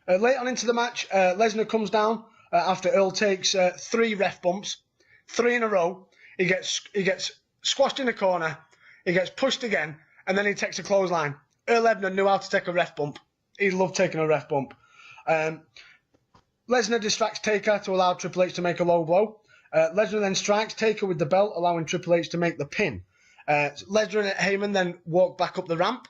Late on into the match, Lesnar comes down after Earl takes 3 ref bumps, 3 in a row. He gets squashed in a corner. He gets pushed again, and then he takes a clothesline. Earl Hebner knew how to take a ref bump. He loved taking a ref bump. Lesnar distracts Taker to allow Triple H to make a low blow. Lesnar then strikes Taker with the belt, allowing Triple H to make the pin. Lesnar and Heyman then walk back up the ramp.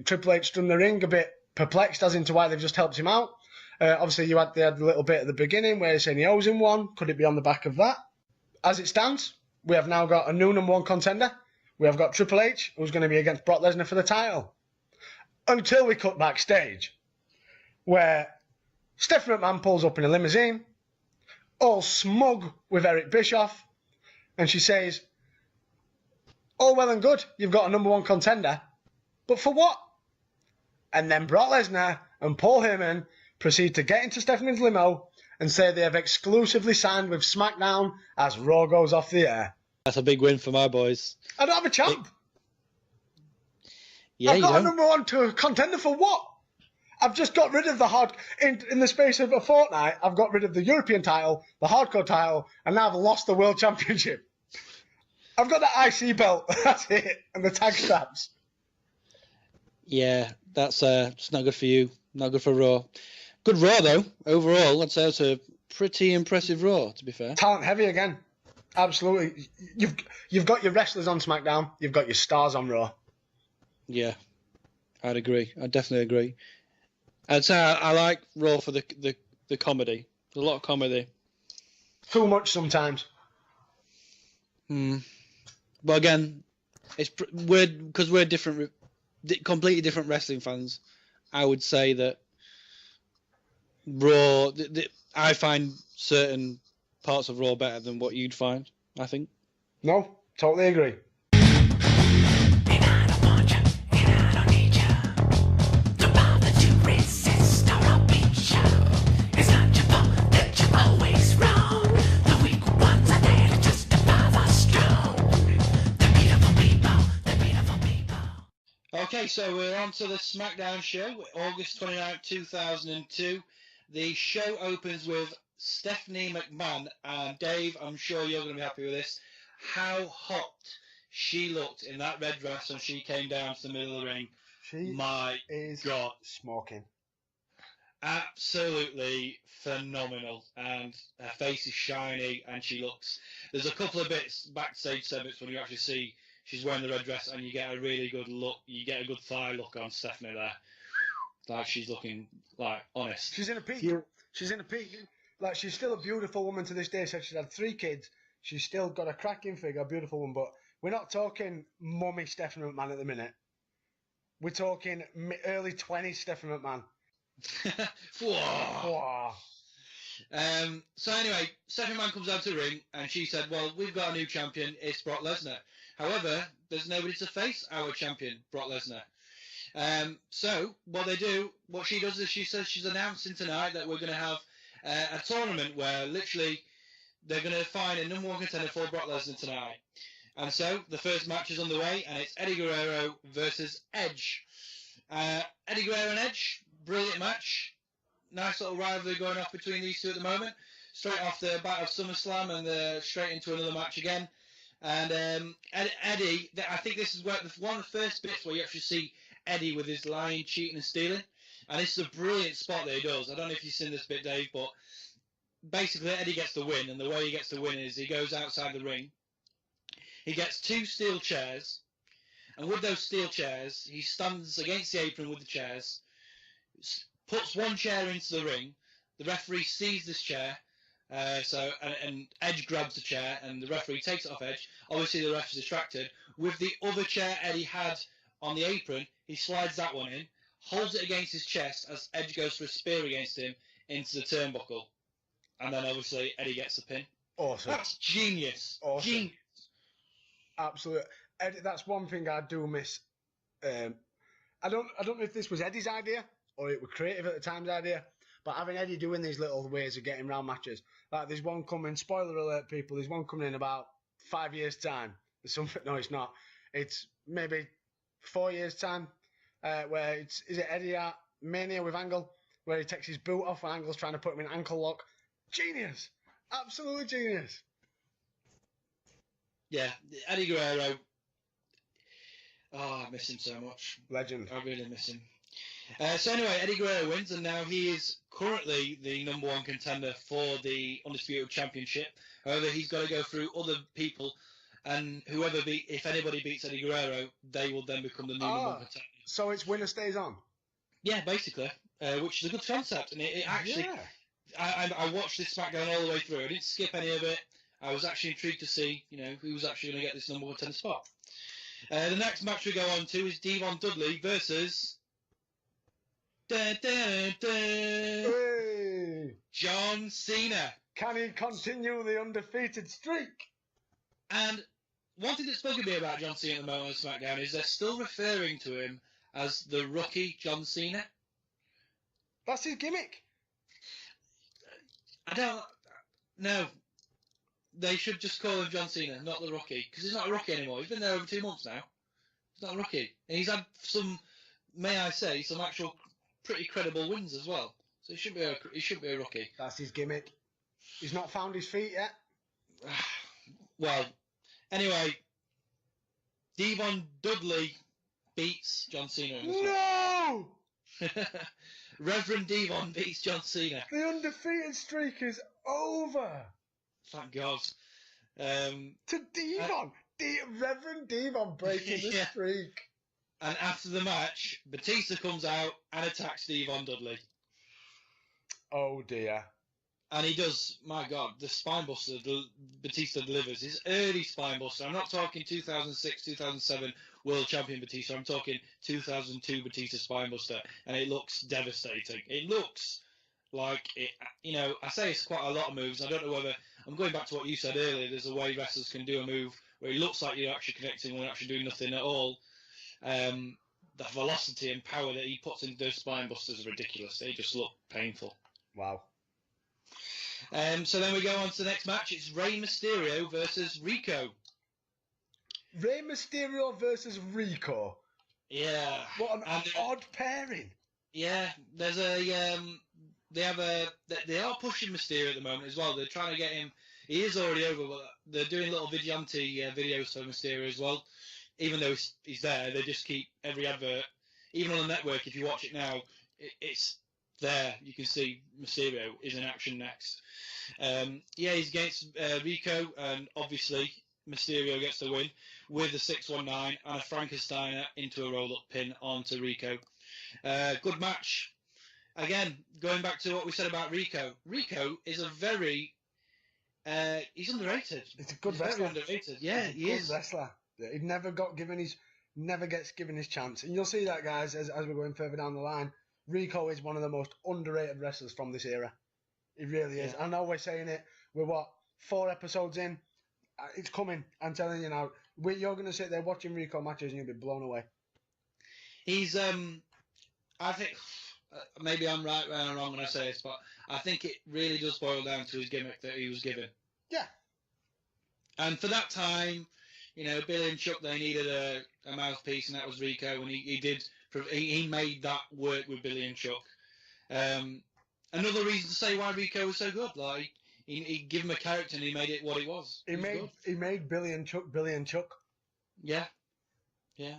Triple H stood in the ring a bit perplexed as into why they've just helped him out. Obviously, they had a little bit at the beginning where he's saying he owes him one. Could it be on the back of that? As it stands, we have now got a new number one contender. We have got Triple H, who's going to be against Brock Lesnar for the title. Until we cut backstage, where Stephanie McMahon pulls up in a limousine, all smug with Eric Bischoff, and she says, all well and good, you've got a number one contender, but for what? And then Brock Lesnar and Paul Heyman proceed to get into Stephanie's limo and say they have exclusively signed with SmackDown as Raw goes off the air. That's a big win for my boys. I don't have a champ. Yeah, I've got a number one to contender for what? I've just got rid of the in the space of a fortnight, I've got rid of the European title, the hardcore title, and now I've lost the World Championship. I've got the IC belt, that's it, and the tag straps. Yeah, that's it's not good for you. Not good for Raw. Good Raw, though. Overall, I'd say it's a pretty impressive Raw, to be fair. Talent heavy again. Absolutely. You've got your wrestlers on SmackDown, you've got your stars on Raw. Yeah, I'd agree. I'd definitely agree. I'd say I like Raw for the comedy. There's a lot of comedy. Too much sometimes. But again, we're different, completely different wrestling fans. I would say that Raw, I find certain parts of Raw better than what you'd find, I think. No, totally agree. Okay, so we're on to the SmackDown show, August 29th, 2002. The show opens with Stephanie McMahon, and Dave, I'm sure you're going to be happy with this, how hot she looked in that red dress when she came down to the middle of the ring. She My is God. smoking. Absolutely phenomenal, and her face is shiny, and she looks... There's a couple of bits, backstage segments, when you actually see she's wearing the red dress, and you get a really good look, you get a good thigh look on Stephanie there. Like, she's looking, like, honest. She's in a peak. She's in a peak. Like, she's still a beautiful woman to this day. So she's had 3 kids. She's still got a cracking figure, a beautiful woman. But we're not talking mummy Stephanie McMahon at the minute. We're talking early 20s Stephanie McMahon. Whoa. So anyway, Stephanie McMahon comes out to the ring, and she said, well, we've got a new champion, it's Brock Lesnar. However, there's nobody to face our champion, Brock Lesnar. So what she does is she says she's announcing tonight that we're going to have a tournament where literally they're going to find a number one contender for Brock Lesnar tonight. And so the first match is on the way, and it's Eddie Guerrero versus Edge. Eddie Guerrero and Edge, brilliant match. Nice little rivalry going off between these two at the moment. Straight off the bat of SummerSlam and straight into another match again. And Eddie, I think this is one of the first bits where you actually see Eddie with his lying, cheating and stealing. And this is a brilliant spot that he does. I don't know if you've seen this bit, Dave, but basically Eddie gets the win. And the way he gets the win is he goes outside the ring. He gets 2 steel chairs. And with those steel chairs, he stands against the apron with the chairs, puts one chair into the ring. The referee sees this chair. And Edge grabs the chair, and the referee takes it off Edge. Obviously, the ref is distracted. With the other chair Eddie had on the apron, he slides that one in, holds it against his chest as Edge goes for a spear against him into the turnbuckle. And then, obviously, Eddie gets the pin. Awesome. That's genius. Awesome. Genius. Absolutely. Eddie, that's one thing I do miss. I don't know if this was Eddie's idea or it was creative at the time's idea, but having Eddie doing these little ways of getting round matches. Like, there's one coming, spoiler alert, people, there's one coming in about 5 years' time. There's something, no, it's not. It's maybe 4 years' time, where is it Eddie at Mania with Angle, where he takes his boot off and Angle's trying to put him in ankle lock. Genius. Absolutely genius. Yeah, Eddie Guerrero. Oh, I miss him so much. Legend. I really miss him. So anyway, Eddie Guerrero wins, and now he is currently the #1 contender for the Undisputed Championship. However, he's got to go through other people, and if anybody beats Eddie Guerrero, they will then become the new #1 contender. So it's winner stays on? Yeah, basically, which is a good concept, and it actually... Yeah. I watched this SmackDown all the way through. I didn't skip any of it. I was actually intrigued to see, who's actually going to get this #1 contender spot. The next match we go on to is Devon Dudley versus... Hey. John Cena. Can he continue the undefeated streak? And one thing that's bugging me about John Cena at the moment on SmackDown is they're still referring to him as the rookie John Cena. That's his gimmick. I don't... No. They should just call him John Cena, not the rookie. Because he's not a rookie anymore. He's been there over 2 months now. He's not a rookie. And he's had some, may I say, some actual pretty credible wins as well. So he should be a rookie. That's his gimmick. He's not found his feet yet. Well, anyway, Devon Dudley beats John Cena. No! Reverend Devon beats John Cena. The undefeated streak is over. Thank God. To Devon. Reverend Devon breaking the Yeah. streak. And after the match, Batista comes out and attacks Devon Dudley. Oh dear. And he does, my God, the spinebuster Batista delivers. His early spinebuster. I'm not talking 2006, 2007 World Champion Batista. I'm talking 2002 Batista spinebuster. And it looks devastating. It looks like it, I say it's quite a lot of moves. I don't know whether, I'm going back to what you said earlier, there's a way wrestlers can do a move where it looks like you're actually connecting when you're actually doing nothing at all. The velocity and power that he puts into those spine busters are ridiculous. They just look painful. Wow. So then we go on to the next match. It's Rey Mysterio versus Rico. Rey Mysterio versus Rico. Yeah. What an odd pairing. Yeah. There's a they are pushing Mysterio at the moment as well. They're trying to get him. He is already over, but they're doing little vigilante videos for Mysterio as well. Even though he's there, they just keep every advert. Even on the network, if you watch it now, it's there. You can see Mysterio is in action next. He's against Rico, and obviously Mysterio gets the win with a 619 and a Frankensteiner into a roll-up pin onto Rico. Good match. Again, going back to what we said about Rico. Rico is a very... he's underrated. It's a good He's wrestler. very underrated. Yeah, he is. Good wrestler. He never gets given his chance. And you'll see that, guys, as we're going further down the line. Rico is one of the most underrated wrestlers from this era. He really is. Yeah. I know we're saying it. We're 4 episodes in? It's coming. I'm telling you now. You're going to sit there watching Rico matches and you'll be blown away. He's, I think, maybe I'm right or I'm wrong when I say this, but I think it really does boil down to his gimmick that he was given. Yeah. And for that time, Billy and Chuck, they needed a mouthpiece, and that was Rico, and he made that work with Billy and Chuck. Another reason to say why Rico was so good, like he gave him a character and he made it what it was. He made Billy and Chuck. Yeah,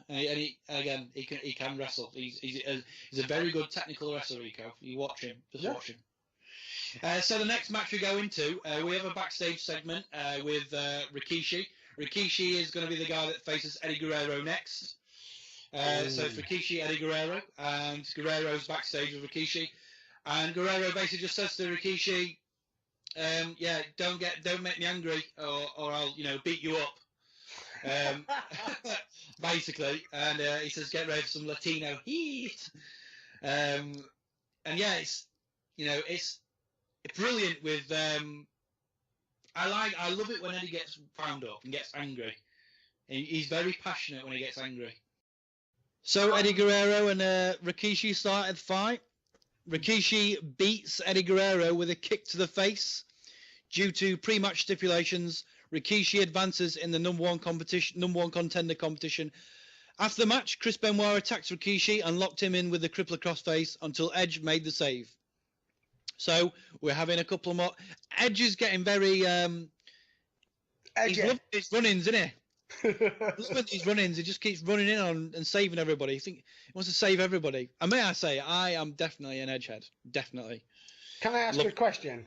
and he can wrestle. He's a very good technical wrestler, Rico. You watch him, watch him. So the next match we go into, we have a backstage segment with Rikishi. Rikishi is going to be the guy that faces Eddie Guerrero next. So it's Rikishi, Eddie Guerrero, and Guerrero's backstage with Rikishi. And Guerrero basically just says to Rikishi, don't make me angry, or I'll beat you up. Basically, and he says get ready for some Latino heat. And yeah, it's brilliant with. I love it when Eddie gets wound up and gets angry. He's very passionate when he gets angry. So Eddie Guerrero and Rikishi started the fight. Rikishi beats Eddie Guerrero with a kick to the face. Due to pre-match stipulations, Rikishi advances in the number one contender competition. After the match, Chris Benoit attacked Rikishi and locked him in with the crippler crossface until Edge made the save. So we're having a couple more. Edge is getting very. He's loving his run-ins, isn't he? Look at these run-ins. He just keeps running in on and saving everybody. He wants to save everybody. And may I say, I am definitely an edgehead. Definitely. Can I ask you a question?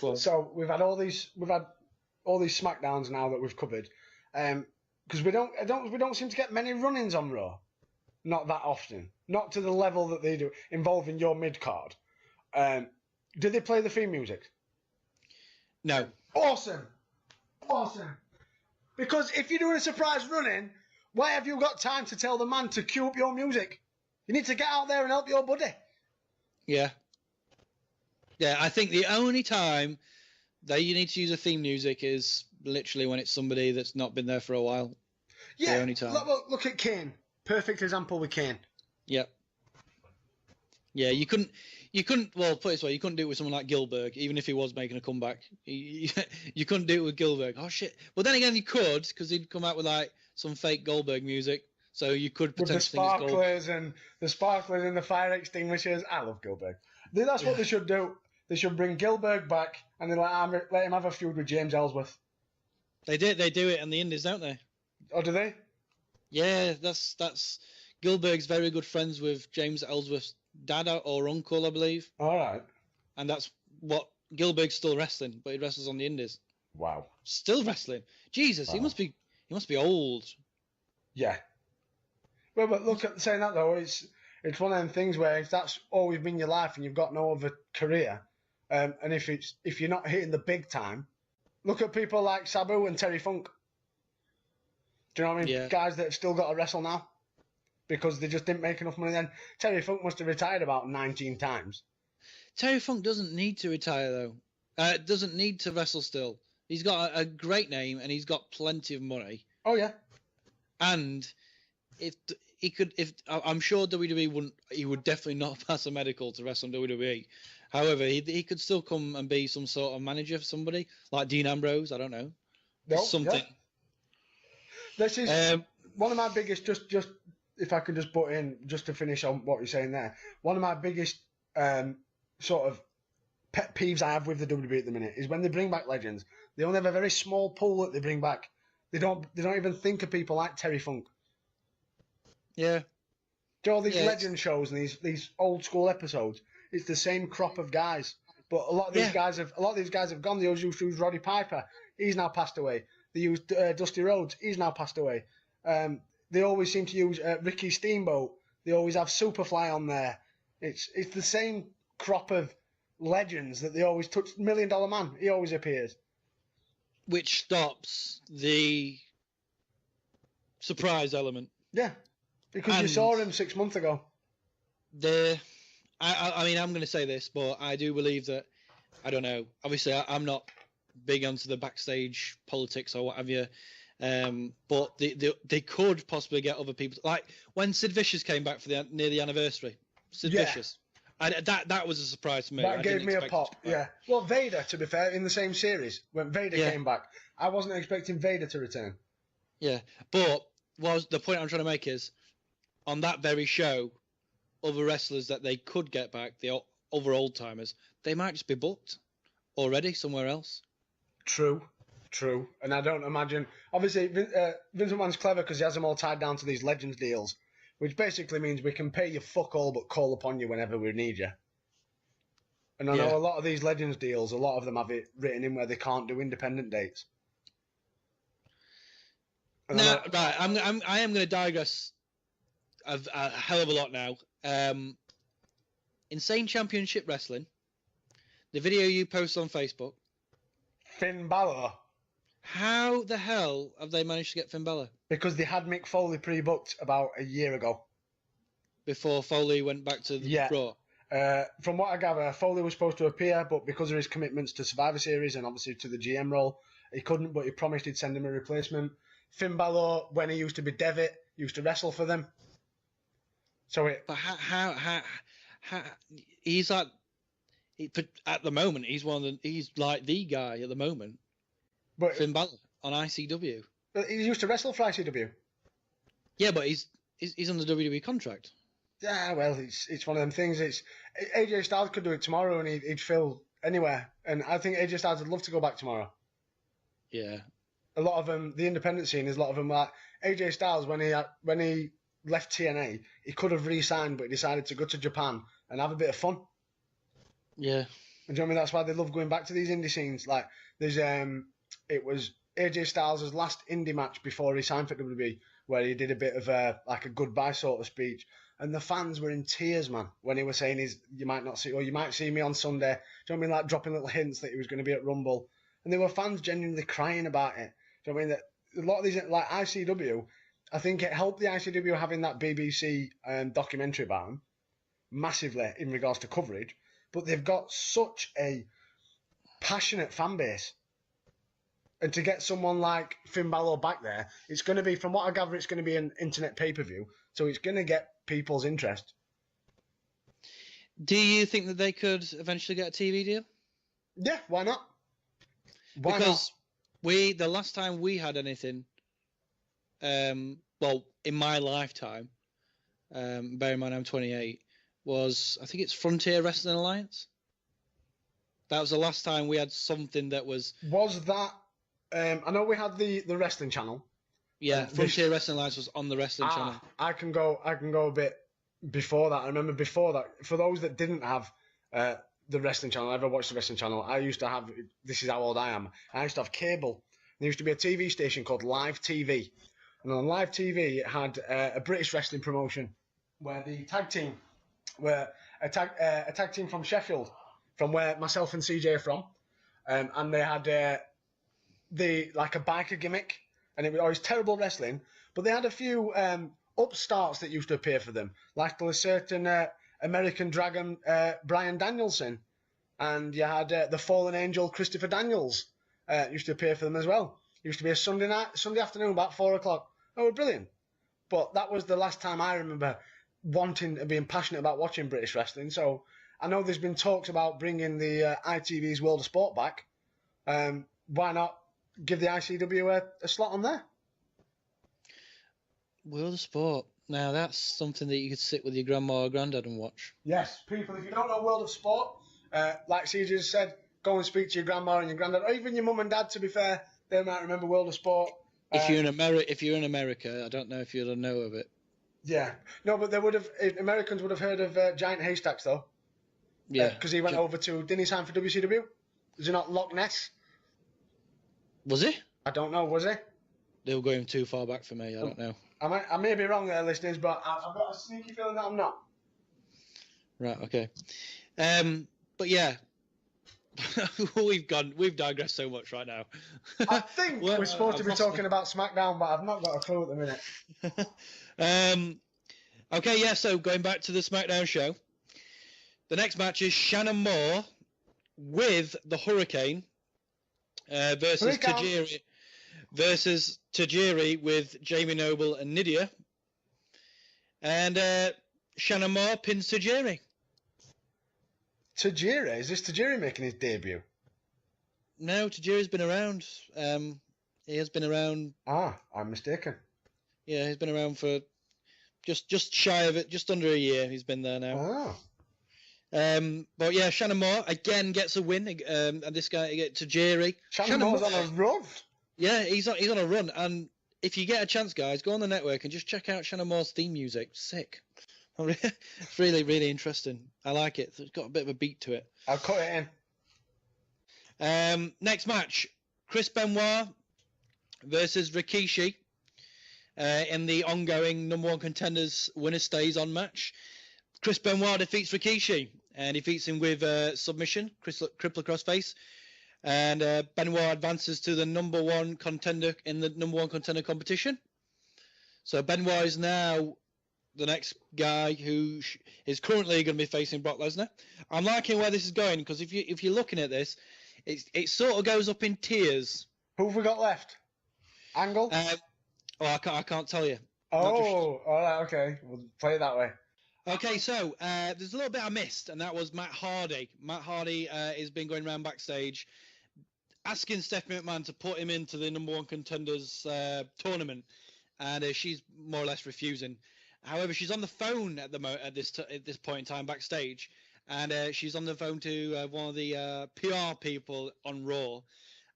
Well, So we've had all these Smackdowns now that we've covered, because we don't seem to get many run-ins on Raw, not that often, not to the level that they do involving your mid card. Do they play the theme music? no. Awesome. Because if you're doing a surprise run-in, why have you got time to tell the man to cue up your music? You need to get out there and help your buddy. Yeah. Yeah, I think the only time that you need to use a theme music is literally when it's somebody that's not been there for a while. Yeah, The only time. look at Kane. Perfect example with Kane. Yep. Yeah, you couldn't. Well, put it this way, you couldn't do it with someone like Gilbert, even if he was making a comeback. You couldn't do it with Gilbert. Oh shit! But then again, you could, because he'd come out with like some fake Goldberg music, so you could With the potentially think it's Goldberg. sparklers and the fire extinguishers. I love Gilbert. That's what they should do. They should bring Gilbert back and then let him have a feud with James Ellsworth. They do it in the Indies, don't they? Oh, do they? Yeah, that's Gilbert's very good friends with James Ellsworth's dad or uncle, I believe, All right. and that's what Gilbert's still wrestling, but he wrestles on the Indies. Wow. Still wrestling. Jesus, Wow. he must be old. Yeah. Well, but look at saying that though, it's one of them things where if that's always been your life and you've got no other career, and if you're not hitting the big time, look at people like Sabu and Terry Funk. Do you know what I mean? Yeah. Guys that have still got to wrestle now because they just didn't make enough money then. Terry Funk must have retired about 19 times. Terry Funk doesn't need to retire though. Doesn't need to wrestle still. He's got a great name and he's got plenty of money. Oh yeah. And I'm sure WWE wouldn't. He would definitely not pass a medical to wrestle on WWE. However, he could still come and be some sort of manager for somebody like Dean Ambrose. I don't know. No, Something. yeah. This is one of my biggest. Just if I could just put in just to finish on what you're saying there. One of my biggest sort of pet peeves I have with the WWE at the minute is when they bring back legends. They only have a very small pool that they bring back. They don't even think of people like Terry Funk. Yeah. Do all these legend shows and these old school episodes? It's the same crop of guys, but a lot of these guys have gone. They always used to use Roddy Piper. He's now passed away. They used Dusty Rhodes. He's now passed away. They always seem to use Ricky Steamboat. They always have Superfly on there. It's the same crop of legends that they always touch. $1 Million Man. He always appears. Which stops the surprise element. Yeah, because you saw him 6 months ago. I mean, I'm going to say this, but I do believe that, I don't know, obviously I'm not big onto the backstage politics or what have you, but they could possibly get other people, like when Sid Vicious came back for near the anniversary. Sid Vicious. That was a surprise to me. That gave me a pop, yeah. Well, Vader, to be fair, in the same series, when Vader came back, I wasn't expecting Vader to return. Yeah, but the point I'm trying to make is, on that very show, other wrestlers that they could get back, the other old timers, they might just be booked already somewhere else. True. And I don't imagine. Obviously, Vince McMahon's clever because he has them all tied down to these Legends deals, which basically means we can pay you fuck all but call upon you whenever we need you. And I know a lot of these Legends deals, a lot of them have it written in where they can't do independent dates. Now, right, I am going to digress a hell of a lot now. Insane Championship Wrestling, the video you post on Facebook. Finn Balor. How the hell have they managed to get Finn Balor? Because they had Mick Foley pre-booked about a year ago. Before Foley went back to the Raw? From what I gather, Foley was supposed to appear, but because of his commitments to Survivor Series and obviously to the GM role, he couldn't, but he promised he'd send him a replacement. Finn Balor, when he used to be Devitt, used to wrestle for them. But how he's like, at the moment he's he's like the guy at the moment. But Finn Balor on ICW. But he used to wrestle for ICW. Yeah, but he's on the WWE contract. Yeah, well, it's one of them things. It's AJ Styles could do it tomorrow and he'd fill anywhere, and I think AJ Styles would love to go back tomorrow. Yeah. a lot of them, the independent scene is a lot of them like AJ Styles when he left TNA, he could have re-signed, but he decided to go to Japan and have a bit of fun. Yeah. And do you know what I mean? That's why they love going back to these indie scenes. Like there's it was AJ Styles' last indie match before he signed for WWE, where he did a bit of a goodbye sort of speech. And the fans were in tears, man, when he was saying you might not see, or you might see me on Sunday. Do you know what I mean? Like dropping little hints that he was going to be at Rumble. And there were fans genuinely crying about it. Do you know what I mean? That a lot of these, like ICW, I think it helped the ICW having that BBC documentary about him massively in regards to coverage. But they've got such a passionate fan base. And to get someone like Finn Balor back there, it's going to be, from what I gather, it's going to be an internet pay-per-view. So it's going to get people's interest. Do you think that they could eventually get a TV deal? Yeah, why not? Because the last time we had anything, well, in my lifetime, bear in mind I'm 28, was, I think it's Frontier Wrestling Alliance. That was the last time we had something that was... Was that... I know we had the wrestling channel. Yeah, Frontier Wrestling Alliance was on the wrestling channel. I can go a bit before that. I remember before that, for those that didn't have the wrestling channel, I ever watched the wrestling channel, I used to have, this is how old I am, I used to have cable. There used to be a TV station called Live TV. And on Live TV, it had a British wrestling promotion where the tag team were a tag team from Sheffield, from where myself and CJ are from. And they had a biker gimmick. And it was always terrible wrestling, but they had a few upstarts that used to appear for them, like a certain American Dragon Bryan Danielson, and you had the Fallen Angel Christopher Daniels used to appear for them as well. It used to be a Sunday afternoon, about 4 o'clock. Oh, brilliant! But that was the last time I remember wanting and being passionate about watching British wrestling. So I know there's been talks about bringing the ITV's World of Sport back. Why not give the ICW a slot on there? World of Sport. Now, that's something that you could sit with your grandma or granddad and watch. Yes, people, if you don't know World of Sport, like CJ said, go and speak to your grandma and your granddad, or even your mum and dad, to be fair. They might remember World of Sport. If you're in America, I don't know if you'll know of it. Yeah. No, but they would have, Americans would have heard of Giant Haystacks, though. Yeah. Because he went over to, didn't he sign for WCW? Is he not Loch Ness? Was he? I don't know, was he? They were going too far back for me. I don't know. I may be wrong there, listeners, but I've got a sneaky feeling that I'm not. Right. Okay. But yeah, we've digressed so much right now. I think we're supposed to be talking about SmackDown, but I've not got a clue at the minute. Okay. Yeah. So going back to the SmackDown show, the next match is Shannon Moore with the Hurricane. Versus Tajiri with Jamie Noble and Nydia. And Shannon Moore pins Tajiri. Tajiri? Is this Tajiri making his debut? No, Tajiri's been around. He has been around. Ah, I'm mistaken. Yeah, he's been around for just shy of it, just under a year. He's been there now. Oh. But yeah, Shannon Moore again gets a win, and this guy Tajiri. Shannon Moore's on a run. Yeah, he's on a run, and if you get a chance, guys, go on the network and just check out Shannon Moore's theme music. Sick. It's really, really interesting. I like it. It's got a bit of a beat to it. I'll cut it in. Next match, Chris Benoit versus Rikishi in the ongoing number one contenders winner stays on match. Chris Benoit defeats Rikishi and defeats him with submission, crippler crossface. And Benoit advances to the number one contender in the number one contender competition. So Benoit is now the next guy who is currently going to be facing Brock Lesnar. I'm liking where this is going because if you're looking at this, it sort of goes up in tiers. Who have we got left? Angle? I can't tell you. Oh, all right, okay. We'll play it that way. Okay, so there's a little bit I missed, and that was Matt Hardy. Matt Hardy has been going around backstage asking Stephanie McMahon to put him into the number one contenders tournament, and she's more or less refusing. However, she's on the phone at this point in time backstage, and she's on the phone to one of the PR people on Raw,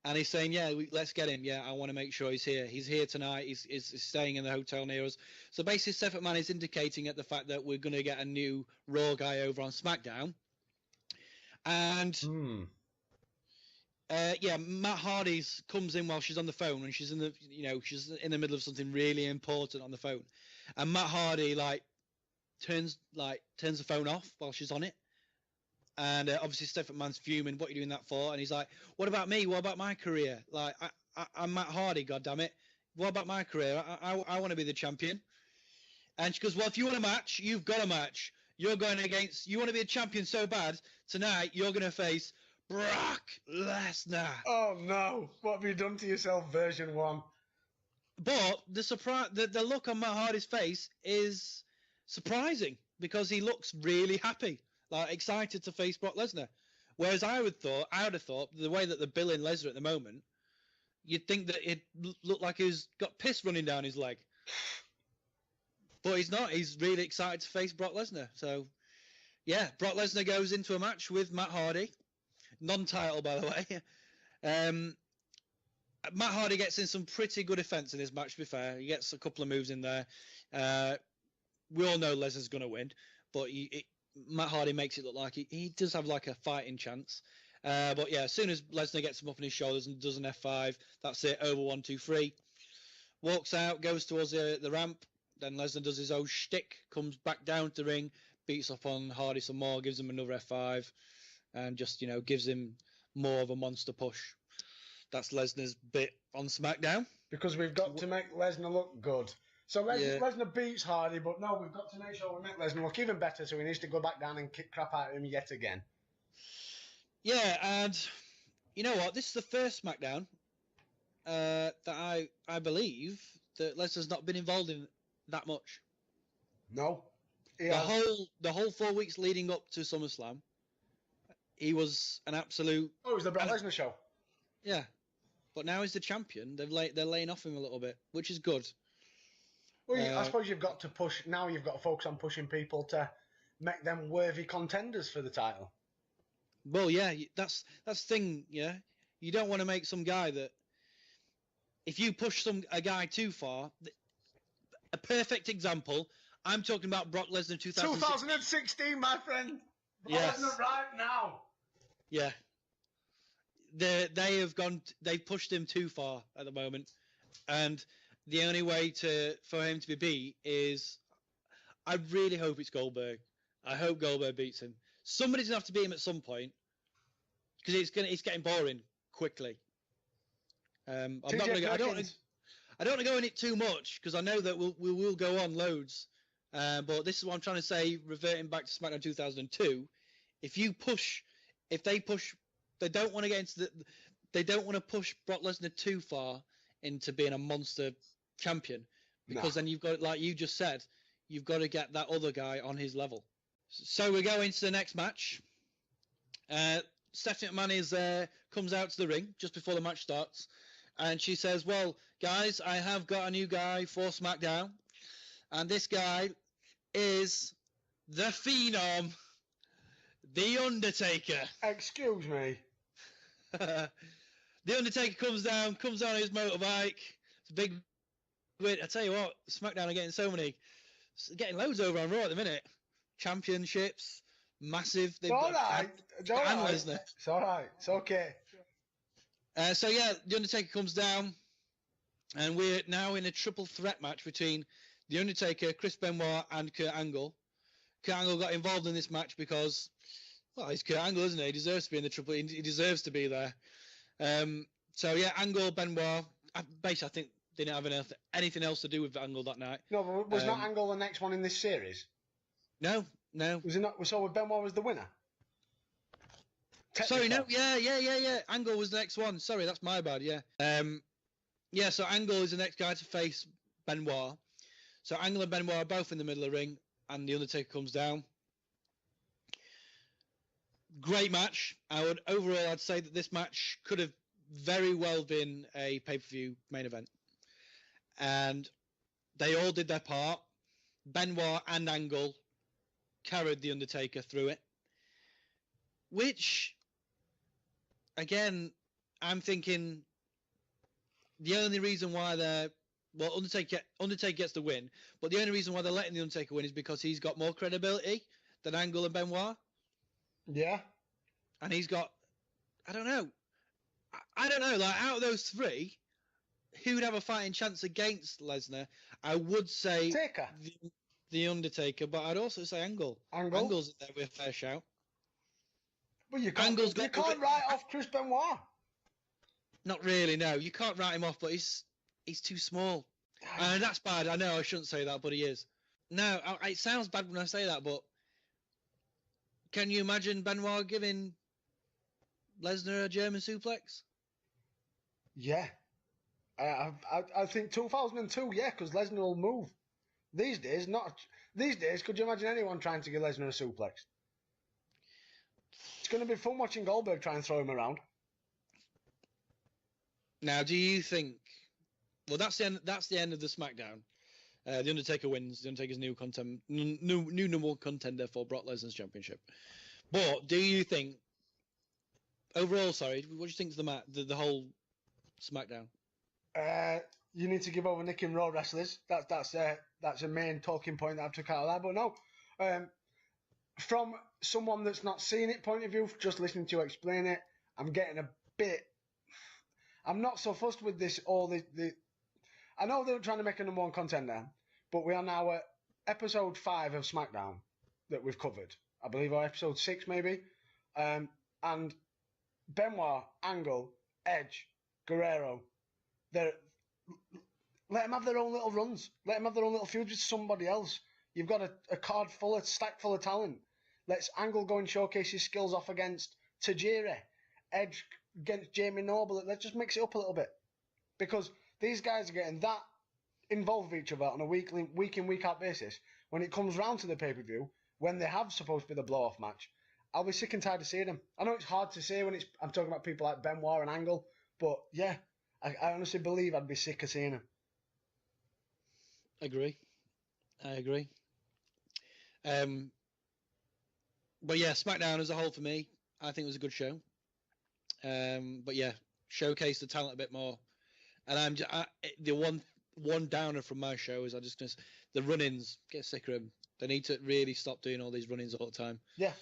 And he's saying, yeah, let's get him. Yeah, I want to make sure he's here. He's here tonight. He's staying in the hotel near us. So basically, Seth McMahon is indicating at the fact that we're going to get a new Raw guy over on SmackDown. And yeah, Matt Hardy's comes in while she's on the phone, and she's in the middle of something really important on the phone. And Matt Hardy turns the phone off while she's on it. And obviously Steph McMahon's fuming. What are you doing that for? And he's like, "What about me? What about my career? Like, I'm Matt Hardy. God damn it! What about my career? I want to be the champion." And she goes, "Well, if you want a match, you've got a match. You're going against. You want to be a champion so bad tonight. You're going to face Brock Lesnar." Oh no! What have you done to yourself, version 1? But the surprise, the look on Matt Hardy's face is surprising because he looks really happy. Excited to face Brock Lesnar. Whereas I would have thought, the way that they're billing Lesnar at the moment, you'd think that it looked like he's got piss running down his leg. But he's not. He's really excited to face Brock Lesnar. So, yeah, Brock Lesnar goes into a match with Matt Hardy. Non-title, by the way. Matt Hardy gets in some pretty good offense in this match, to be fair. He gets a couple of moves in there. We all know Lesnar's going to win, but Matt Hardy makes it look like he does have a fighting chance. But yeah, as soon as Lesnar gets him up on his shoulders and does an F5, that's it, over 1, 2, 3. Walks out, goes towards the ramp. Then Lesnar does his own shtick, comes back down to the ring, beats up on Hardy some more, gives him another F5, and just, gives him more of a monster push. That's Lesnar's bit on SmackDown. Because we've got to make Lesnar look good. So Lesnar beats Hardy, but no, we've got to make sure we make Lesnar look even better, so he needs to go back down and kick crap out of him yet again. Yeah, and you know what? This is the first SmackDown that I believe that Lesnar's not been involved in that much. No. The whole 4 weeks leading up to SummerSlam, he was an absolute... Oh, it was the Brock Lesnar show. Yeah. But now he's the champion. They're laying off him a little bit, which is good. Well, I suppose you've got to push. Now you've got to focus on pushing people to make them worthy contenders for the title. Well, yeah, that's the thing. Yeah, you don't want to make some guy that if you push a guy too far. A perfect example. I'm talking about Brock Lesnar 2016, my friend. Yes. Lesnar right now. Yeah. They've pushed him too far at the moment, and the only way for him to be beat is, I really hope it's Goldberg. I hope Goldberg beats him. Somebody's gonna have to beat him at some point because it's getting boring quickly. I don't want to go in it too much because I know that we will go on loads. But this is what I'm trying to say. Reverting back to SmackDown 2002, they don't want to get into they don't want to push Brock Lesnar too far into being a monster champion, because then you've got, like you just said, you've got to get that other guy on his level. So we go into the next match. Stephanie McMahon comes out to the ring just before the match starts, and she says, "Well, guys, I have got a new guy for SmackDown, and this guy is the Phenom, The Undertaker." Excuse me. The Undertaker comes on his motorbike. It's a big win. I tell you what, SmackDown are getting loads over on Raw at the minute. Championships, massive. It's all right. It's all right. It's okay. So yeah, The Undertaker comes down, and we're now in a triple threat match between The Undertaker, Chris Benoit, and Kurt Angle. Kurt Angle got involved in this match because, well, he's Kurt Angle, isn't he? He deserves to be in the triple. He deserves to be there. So yeah, Angle, Benoit. Basically, I think they didn't have anything else to do with Angle that night. No, but was not Angle the next one in this series? No. Was it not? So Benoit was the winner. Sorry, no, yeah. Angle was the next one. Sorry, that's my bad. Yeah. Yeah. So Angle is the next guy to face Benoit. So Angle and Benoit are both in the middle of the ring, and the Undertaker comes down. Great match. I'd say that this match could have very well been a pay-per-view main event, and they all did their part. Benoit and Angle carried the Undertaker through it, which, again, I'm thinking the only reason why Undertaker gets the win, but the only reason why they're letting the Undertaker win is because he's got more credibility than Angle and Benoit. Yeah. And he's got, I don't know. Like, out of those three, who would have a fighting chance against Lesnar? I would say Taker. The Undertaker, but I'd also say Angle. Angle's in there with a fair shout. Well, you can't write off Chris Benoit. Not really, no. You can't write him off, but he's too small. And that's bad. I know I shouldn't say that, but he is. No, it sounds bad when I say that, but can you imagine Benoit giving Lesnar a German suplex? Yeah. I think 2002, yeah, because Lesnar will move. These days, could you imagine anyone trying to give Lesnar a suplex? It's going to be fun watching Goldberg try and throw him around. Now, do you think? Well, that's the end of the SmackDown. The Undertaker wins. The Undertaker's new number one contender for Brock Lesnar's championship. But do you think overall? Sorry, what do you think of the whole SmackDown? You need to give over Nick and Raw wrestlers. That's a main talking point that I've took out of that. But no, from someone that's not seen it point of view, just listening to you explain it, I'm getting a bit. I'm not so fussed with this. I know they were trying to make a number one contender, but we are now at episode 5 of SmackDown that we've covered. I believe, or episode 6 maybe. And Benoit, Angle, Edge, Guerrero, let them have their own little runs. Let them have their own little feuds with somebody else. You've got a stack full of talent. Let's Angle go and showcase his skills off against Tajiri. Edge against Jamie Noble. Let's just mix it up a little bit. Because these guys are getting that involved with each other on a week in, week out basis. When it comes round to the pay-per-view, when they have supposed to be the blow-off match, I'll be sick and tired of seeing them. I know it's hard to say when I'm talking about people like Benoit and Angle, but yeah, I honestly believe I'd be sick of seeing them. I agree. But yeah, SmackDown as a whole for me, I think it was a good show. But yeah, showcase the talent a bit more. And the one downer from my show is the run-ins. Get sick of them. They need to really stop doing all these run-ins all the time. Yeah,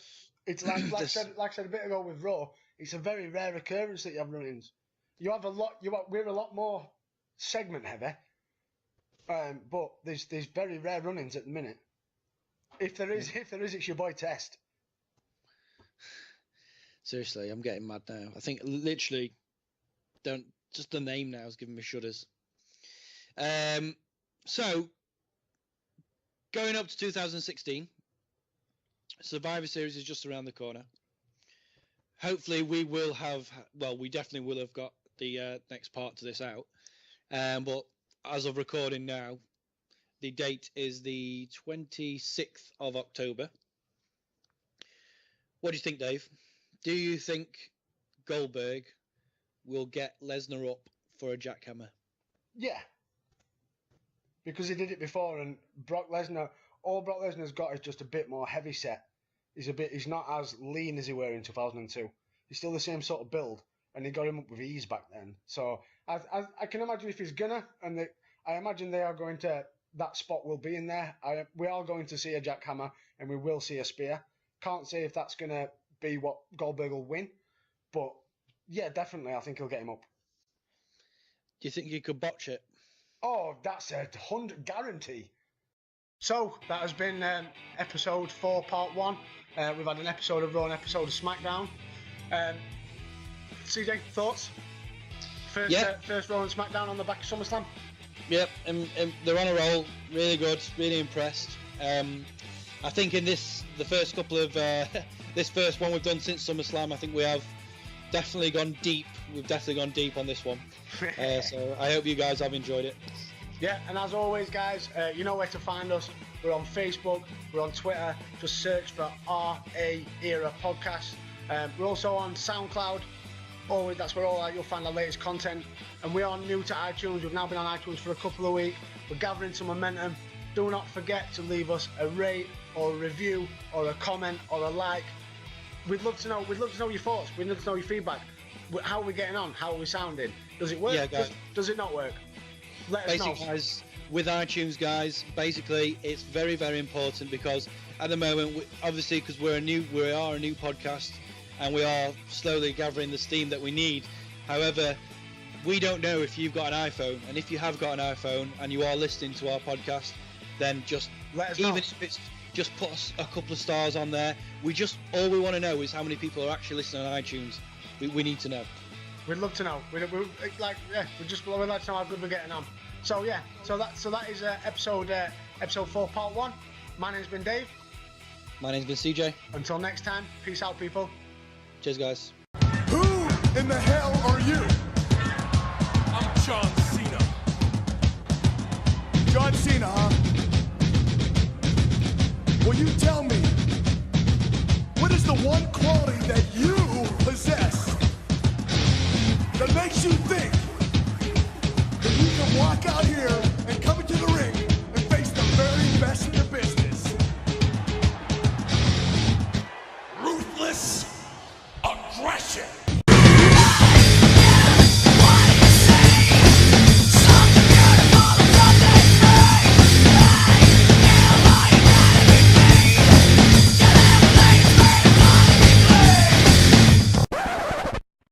it's like I said a bit ago with Raw. It's a very rare occurrence that you have run-ins. You have a lot. We're a lot more segment heavy, but there's very rare run-ins at the minute. If there is, it's your boy Test. Seriously, I'm getting mad now. I think literally, just the name now is giving me shudders. So, going up to 2016, Survivor Series is just around the corner. Hopefully, we definitely will have got the next part to this out. But as of recording now, the date is the 26th of October. What do you think, Dave? Do you think Goldberg will get Lesnar up for a jackhammer? Yeah. Because he did it before, and all Brock Lesnar's got is just a bit more heavy set. He's not as lean as he were in 2002. He's still the same sort of build, and he got him up with ease back then. So I can imagine if he's gonna, and I imagine they are going to, that spot will be in there. We are going to see a jackhammer, and we will see a spear. Can't say if that's gonna be what Goldberg will win, but yeah, definitely I think he'll get him up. Do you think he could botch it? Oh, that's a 100 guarantee. So that has been episode 4, part 1. We've had an episode of Raw, an episode of SmackDown. CJ, thoughts? First Raw and SmackDown on the back of SummerSlam. Yep, and they're on a roll. Really good. Really impressed. I think in the first couple of this first one we've done since SummerSlam, I think we have definitely gone deep. We've definitely gone deep on this one. So I hope you guys have enjoyed it. Yeah, and as always, guys, you know where to find us. We're on Facebook, we're on Twitter. Just search for RA Era Podcast. We're also on SoundCloud. Always, that's where you'll find our latest content. And we are new to iTunes. We've now been on iTunes for a couple of weeks. We're gathering some momentum. Do not forget to leave us a rate or a review or a comment or a like. We'd love to know your thoughts. We'd love to know your feedback. how are we getting on? How are we sounding? Does it work? Yeah, guys. Does it not work? Let us know. Basically, guys, with iTunes, guys, basically, it's very, very important because at the moment, obviously, because we are a new podcast, and we are slowly gathering the steam that we need. However, we don't know if you've got an iPhone, and if you have got an iPhone and you are listening to our podcast, then just Let us even know. if it's just put a couple of stars on there. All we want to know is how many people are actually listening on iTunes. We need to know. We'd love to know. We'd like to know how good we're getting on. So yeah, so that is episode 4, part 1. My name's been Dave. My name's been CJ. Until next time, peace out, people. Cheers, guys. Who in the hell are you? I'm John Cena. John Cena, huh? Will you tell me, what is the one quality that you possess that makes you think that you can walk out here